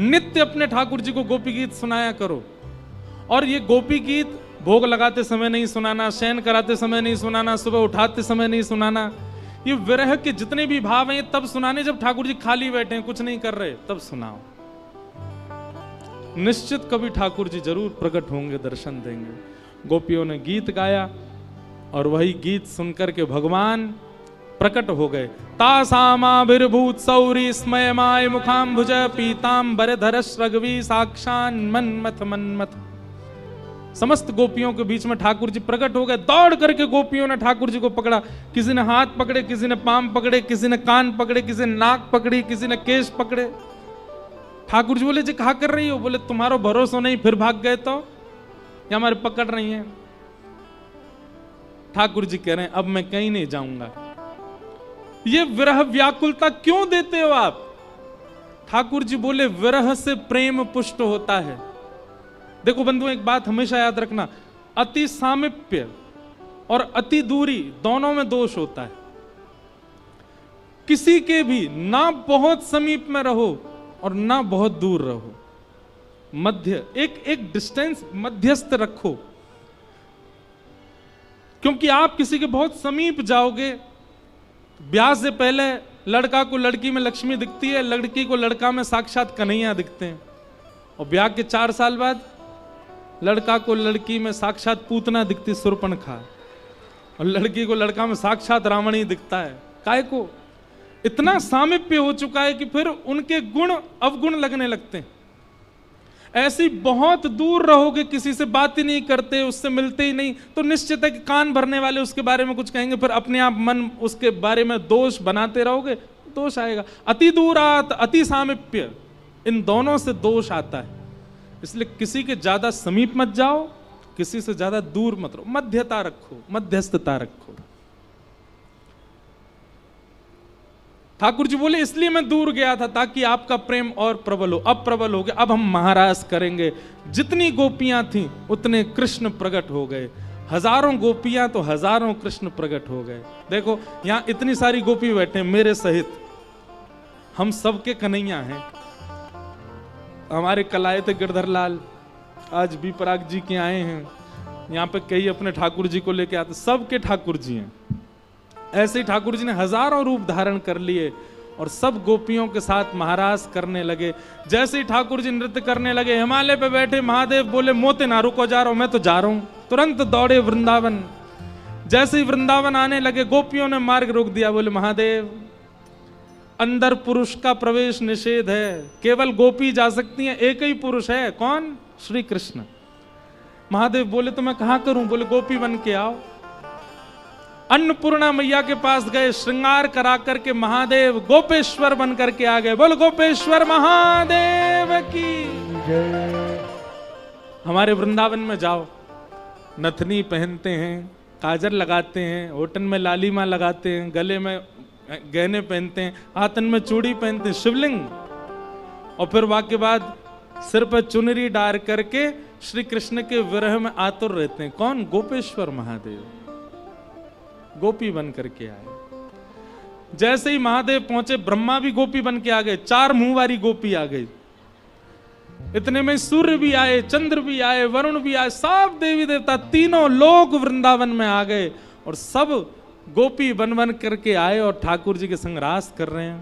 नित्य अपने ठाकुर जी को गोपी गीत सुनाया करो। और ये गोपी गीत भोग लगाते समय नहीं सुनाना, शयन कराते समय नहीं सुनाना, सुबह उठाते समय नहीं सुनाना। ये विरह के जितने भी भाव हैं तब सुनाने जब ठाकुर जी खाली बैठे हैं, कुछ नहीं कर रहे, तब सुनाओ। निश्चित कभी ठाकुर जी जरूर प्रकट होंगे, दर्शन देंगे। गोपियों ने गीत गाया और वही गीत सुनकर के भगवान प्रकट हो गए। तासामाभिर्भूत सौरी स्मयमाय मुखाम्भुज पीतांबर धरश रघवी साक्षान मन्मथ मन्मथ। समस्त गोपियों के बीच में ठाकुर जी प्रकट हो गए। दौड़ करके गोपियों ने ठाकुर जी को पकड़ा, किसी ने हाथ पकड़े, किसी ने पांव पकड़े, किसी ने कान पकड़े, किसी ने नाक पकड़ी, किसी ने केश पकड़े। ठाकुर जी बोले, जी कहा कर रही हो? बोले, तुम्हारा भरोसा नहीं, फिर भाग गए तो या हमारे पकड़ रही हैं। ठाकुर जी कह रहे हैं, अब मैं कहीं नहीं जाऊंगा। ये विरह व्याकुलता क्यों देते हो आप? ठाकुर जी बोले, विरह से प्रेम पुष्ट होता है। देखो बंधु, एक बात हमेशा याद रखना, अति सामीप्य और अति दूरी दोनों में दोष होता है। किसी के भी ना बहुत समीप में रहो और ना बहुत दूर रहो, मध्य एक डिस्टेंस मध्यस्थ रखो। क्योंकि आप किसी के बहुत समीप जाओगे, ब्याह से पहले लड़का को लड़की में लक्ष्मी दिखती है, लड़की को लड़का में साक्षात कन्हैया दिखते हैं, और ब्याह के 4 साल बाद लड़का को लड़की में साक्षात पूतना दिखती, सुर्पणखा, और लड़की को लड़का में साक्षात रावण ही दिखता है। काय को? इतना सामीप्य हो चुका है कि फिर उनके गुण अवगुण लगने लगते हैं। ऐसी बहुत दूर रहोगे, किसी से बात ही नहीं करते, उससे मिलते ही नहीं, तो निश्चित है कि कान भरने वाले उसके बारे में कुछ कहेंगे, फिर अपने आप मन उसके बारे में दोष बनाते रहोगे, दोष आएगा। अति दूरात अति सामीप्य, इन दोनों से दोष आता है। इसलिए किसी के ज्यादा समीप मत जाओ, किसी से ज्यादा दूर मत रहो, मध्यता रखो, मध्यस्थता रखो। ठाकुर जी बोले इसलिए मैं दूर गया था ताकि आपका प्रेम और प्रबल हो। अब प्रबल हो गया, अब हम महारास करेंगे। जितनी गोपियां थीं उतने कृष्ण प्रकट हो गए। हजारों गोपियां तो हजारों कृष्ण प्रकट हो गए। देखो यहां इतनी सारी गोपी बैठे मेरे सहित, हम सबके कन्हैया हैं। हमारे कल आए थे गिरधर लाल, आज भी पराग जी के आए हैं। यहाँ पे कई अपने ठाकुर जी को लेके आते, सबके ठाकुर जी हैं। ऐसे ही ठाकुर जी ने हजारों रूप धारण कर लिए और सब गोपियों के साथ महारास करने लगे। जैसे ही ठाकुर जी नृत्य करने लगे, हिमालय पे बैठे महादेव बोले मोते ना रुको, जा रहा हूं, मैं तो जा रहा हूं। तुरंत दौड़े वृंदावन। जैसे ही वृंदावन आने लगे, गोपियों ने मार्ग रोक दिया, बोले महादेव अंदर पुरुष का प्रवेश निषेध है, केवल गोपी जा सकती हैं, एक ही पुरुष है, कौन? श्री कृष्ण। महादेव बोले तो मैं कहां करूं? बोले गोपी बन के आओ। अन्नपूर्णा मैया के पास गए, श्रृंगार करा करके महादेव गोपेश्वर बन करके आ गए। बोल गोपेश्वर महादेव की जय। हमारे वृंदावन में जाओ, नथनी पहनते हैं, काजल लगाते हैं, होठन में लालीमा लगाते हैं, गले में गहने पहनते हैं, हाथन में चूड़ी पहनते हैं, शिवलिंग, और फिर वाक्य बाद सिर पर चुनरी डार करके श्री कृष्ण के विरह में आतुर रहते हैं। कौन? गोपेश्वर महादेव गोपी बन करके आए। जैसे ही महादेव पहुंचे, ब्रह्मा भी गोपी बन के आ गए, 4 मुंह वाली गोपी आ गई। इतने में सूर्य भी आए, चंद्र भी आए, वरुण भी आए, सब देवी देवता, तीनों लोग वृंदावन में आ गए और सब गोपी बन बन करके आए और ठाकुर जी के संग रास कर रहे हैं।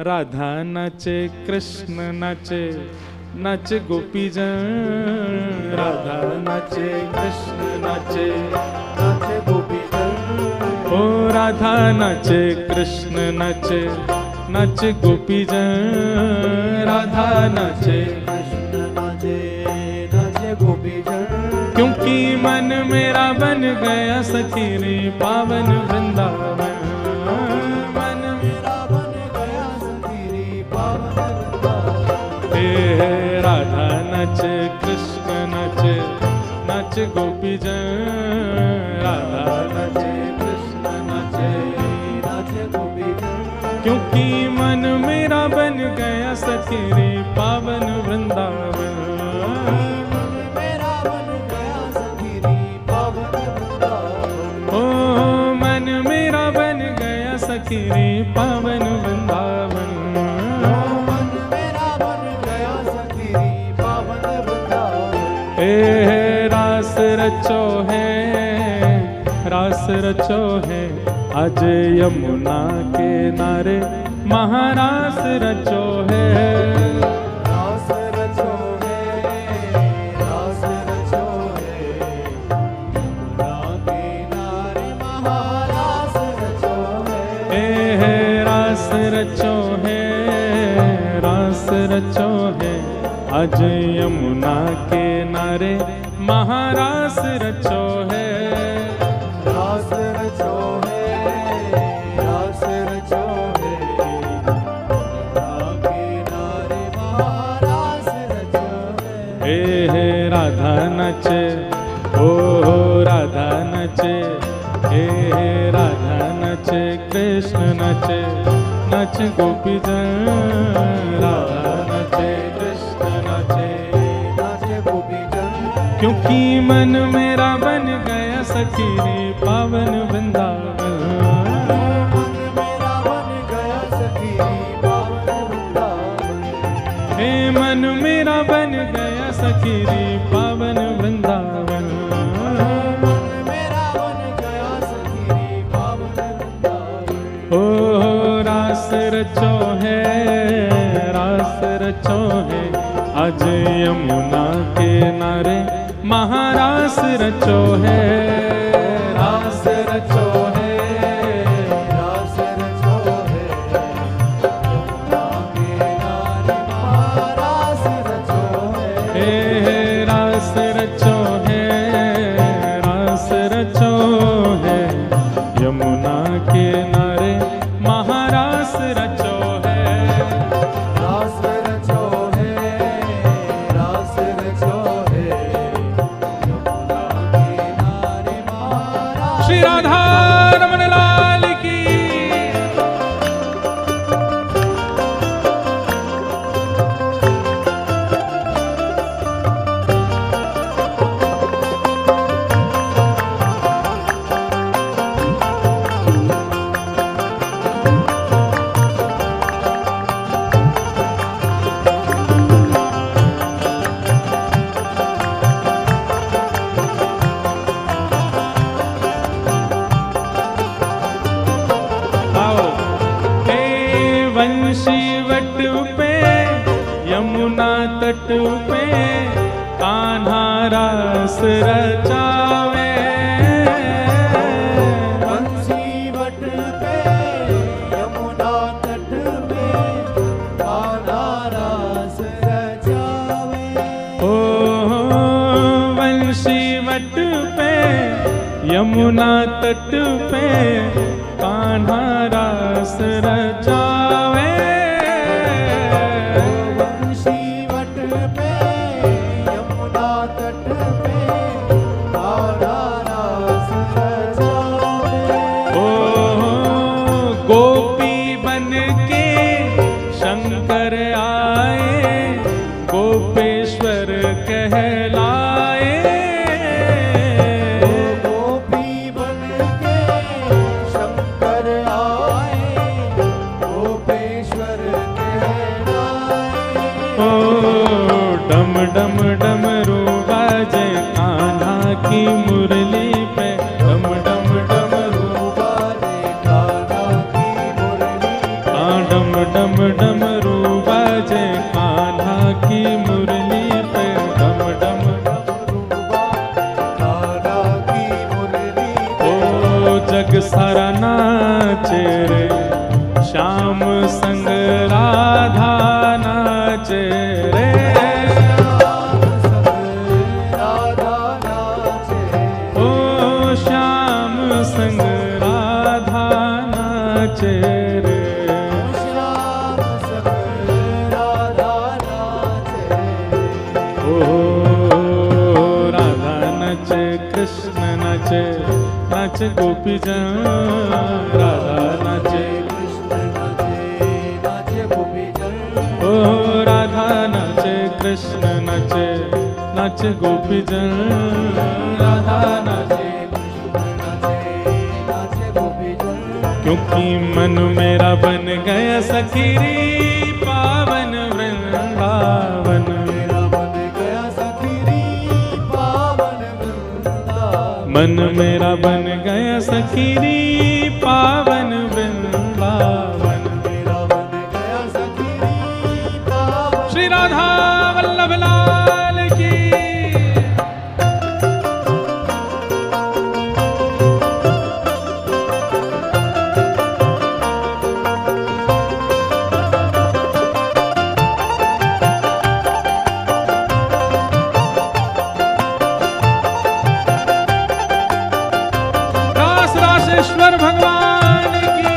राधा नाचे, कृष्ण नाचे, नाचे गोपी जन। राधा नाचे, कृष्ण नाचे, नाचे गोपी जन। ओ राधा नाचे, कृष्ण नाचे, नाचे गोपी जन। राधा नाचे, कृष्ण नाचे, नाचे गोपी जन। क्योंकि मन मेरा बन गया सखी रे पावन वृंदावन। राधा नाचे, कृष्ण नाचे, नाचे गोपी जन। राधा नाचे, कृष्ण नाचे, नाचे गोपी जन। क्योंकि मन मेरा बन गया सखी रे पावन वृंदावन। मेरा बन गया सखी रे पावन वृंदावन। ओ मन मेरा बन गया सखी रे पावन वृंदावन। रास रचो है, रास रचो है, आज यमुना के नारे महारास रचो है। रास रचो है, रास रचो है, यमुना के नारे महारास रचो है। रास रचो है, रास रचो है, आज यमुना के नारे महारास रचो है। रास रचो है, रास रचो है, यमुना के नारे महारास रचो है। हे राधा नचे, ओ राधा नचे, हे राधा नचे, कृष्ण नचे, नच गोपी जन। राधा नचे, क्योंकि मन मेरा बन गया सखी रे पावन वृंदावन। मेरा बन गया सखी रे पावन वृंदावन। हे मन मेरा बन गया सखी रे पावन वृंदावन। मेरा बन गया सखी रे पावन वृंदावन। ओ रास रचो है, रास रचो है, आज यमुना के नारे महारास रचो है। रास रचो है, रास रचो है, यमुना के नारे महारास रचो है। रास रचो है, रास रचो है, यमुना के नारे महारास रचो है। रास रचो है, रास रचो है, श्री राधा वंशीवट पे यमुना तट पे कान्हा रास रचावे। वंशीवट पे यमुना तट पे कान्हा रास रचावे। ओ वंशीवट पे यमुना तट पे कान्हा रास रचावे। वंशीवट पे यमुना तट पे कान्हा रास रचावे। ओ गोपी बन के शंकर आए गोपेश्वर कहलाए। गोपी बन के शंकर आए गोपेश्वर कहलाए। ओ डम डम डमरू बाजे कान्हा की मुरली पे डम डम डमरू बाजे कान्हा की मुरली डम डम डमरू बाजे कान्हा की मुरली पे डम डम कान्हा की मुरली ओ जग सारा नाचे रे श्याम संग राधा नाचे रे। राधा नाचे। ओ श्याम संग राधा नाचे रे। श्याम संग राधा नाचे। ओ राधा नाचे कृष्ण नाचे नाचे गोपी जन राधा नाचे। कृष्ण नाचे नाचे गोपी जन। ओ राधा नाचे कृष्ण नाचे नाचे गोपी जन राधा नाचे। क्योंकि मन मेरा बन गया सखीरी पावन वृंदावन। मेरा बन गया सखीरी पावन वृंदावन। मन मेरा बन गया सखीरी पावन वृंदावन। मेरा बन गया सखीरी पावन। श्री राधा वल्लभ लाल की। रास रासेश्वर भगवान की।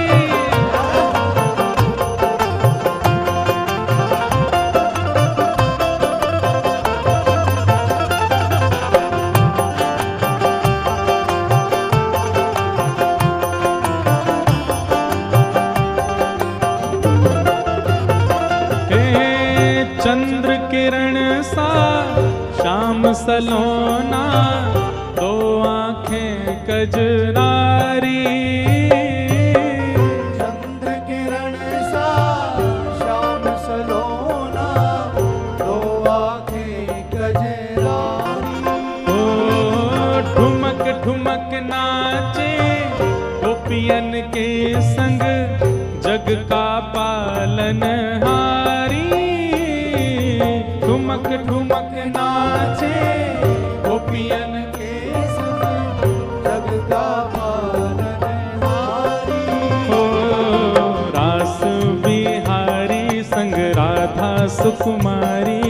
चंद्र किरण सा श्याम सलोना दो आंखें कजरारी। चंद्र किरण सा श्याम सलोना दो आंखें कजरारी। ओ ठुमक ठुमक नाचे गोपियन के संग जग का पालनहारी। ठुमक ठुमक नाचे गोपियन के संग जग का पालनहारी। ओ रास बिहारी संग राधा सुकुमारी।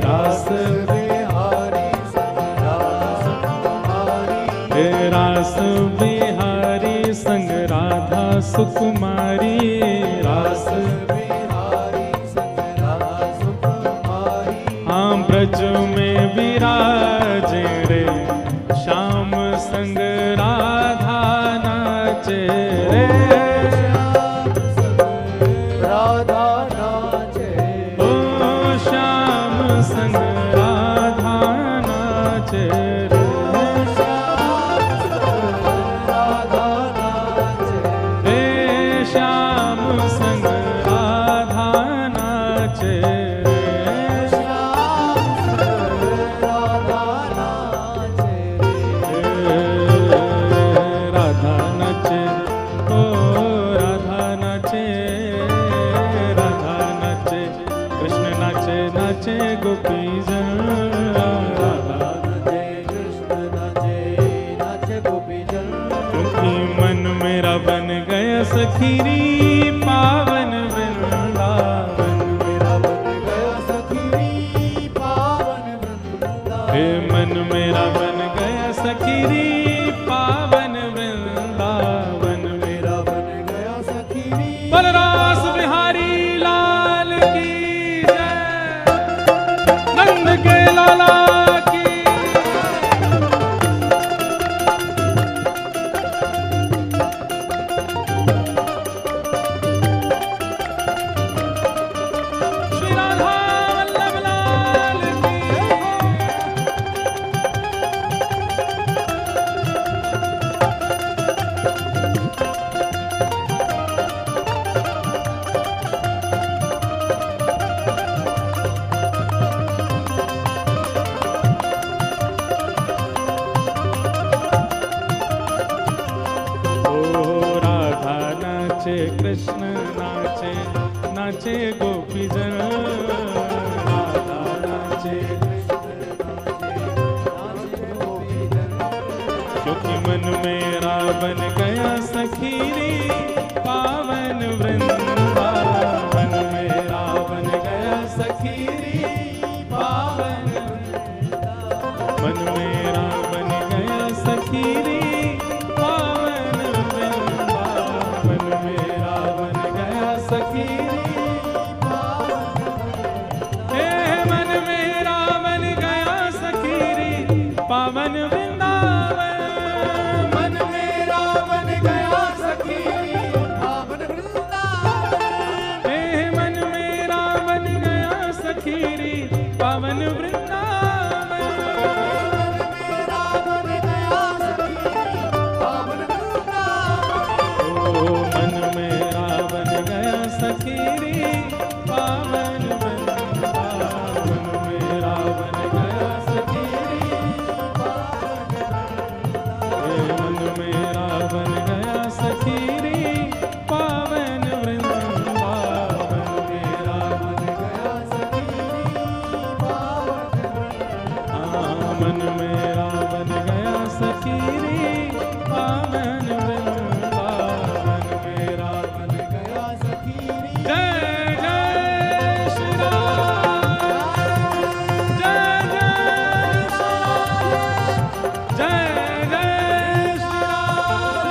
रास बिहारी संग राधा सुकुमारी। रास बिहारी संग राधा सुकुमारी। रास बिहारी संग राधा सुकुमारी। हाँ ब्रज में विराजे रे श्याम संग राधा नाचे रे। राधा नाचे। ओ श्याम संग राधा नाचे रे। राधा नाचे। रे श्याम संग राधा नाचे रे। राधा नाचे। सखीरी पावन वृंदावन। मेरा बन गया सखीरी पावन वृंदावन। हे मन मेरा बन गया सखीरी पावन वृंदावन। मेरा बन गया सखीरी बलरास बिहारी लाल की जय, नंद के लाला की। श्री राधा वल्लभ लाल की। राधा नाचे कृष्ण नाचे, नाचे गोपीजन। राधा नाचे क्योंकि मन मेरा बन गया सखीरी पावन वृंदावन। मेरा बन गया सखीरी पावन वृंदावन। मन मेरा बन गया सखीरी पावन वृंदावन। मेरा बन गया सखीरी पावन। हे मन मेरा बन गया सखीरी पावन वृंदावन। मन मेरा बन गया सखीरी पावन वृंदावन। हे मन मेरा बन गया सखीरी पावन वृंदावन। मेरा बन गया सखीरी पावन वृंदावन। ओ मन मेरा बन गया सखीरी पावन वृंदावन। मेरा बन गया सखीरी हे मन मेरा बन गया सखीरी पावन वृंदावन। मेरा बन गया सखीरी पावन मन मेरा बन गया सखीरी पावन वृंदावन। मेरा बन गया सखीरी जय जय श्री राम, जय जय श्री राम, जय जय श्री राम।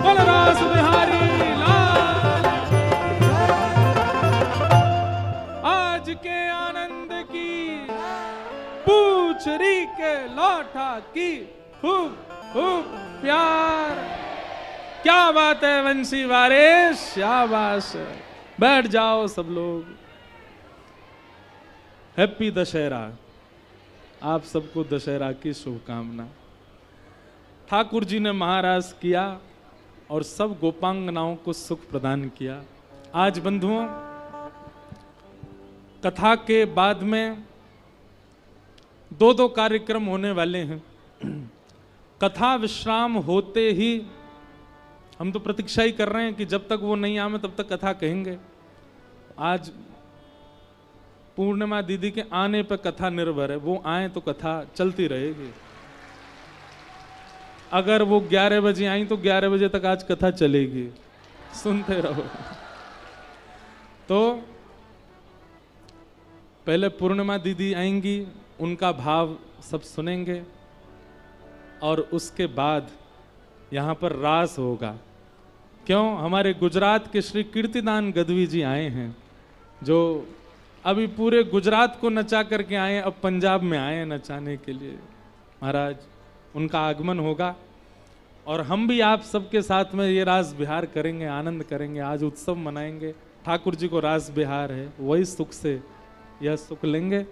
बलरास बिहारी लाल की। आज के आनंद की पूछरी के लौटा की खूब खूब प्यार। क्या बात है वंशी वारिस, शाबाश। बैठ जाओ सब लोग। हैप्पी दशहरा। आप सबको दशहरा की शुभकामना। ठाकुर जी ने महाराज किया और सब गोपांगनाओं को सुख प्रदान किया। आज बंधुओं, कथा के बाद में दो कार्यक्रम होने वाले हैं। कथा विश्राम होते ही हम तो प्रतीक्षा ही कर रहे हैं कि जब तक वो नहीं आवे तब तक कथा कहेंगे। आज पूर्णिमा दीदी के आने पर कथा निर्भर है, वो आए तो कथा चलती रहेगी। अगर वो 11 बजे आई तो 11 बजे तक आज कथा चलेगी, सुनते रहो। तो पहले पूर्णिमा दीदी आएंगी, उनका भाव सब सुनेंगे और उसके बाद यहाँ पर रास होगा। क्यों? हमारे गुजरात के श्री कीर्तिदान गदवी जी आए हैं, जो अभी पूरे गुजरात को नचा करके आए, अब पंजाब में आए हैं नचाने के लिए। महाराज, उनका आगमन होगा और हम भी आप सबके साथ में ये रास बिहार करेंगे, आनंद करेंगे। आज उत्सव मनाएंगे। ठाकुर जी को रास बिहार है, वही सुख से यह सुख लेंगे।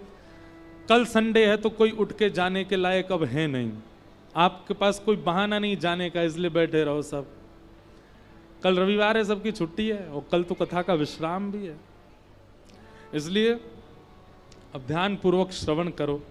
कल संडे है तो कोई उठ के जाने के लायक अब है नहीं। आपके पास कोई बहाना नहीं जाने का, इसलिए बैठे रहो सब। कल रविवार है, सबकी छुट्टी है और कल तो कथा का विश्राम भी है, इसलिए अब ध्यान पूर्वक श्रवण करो।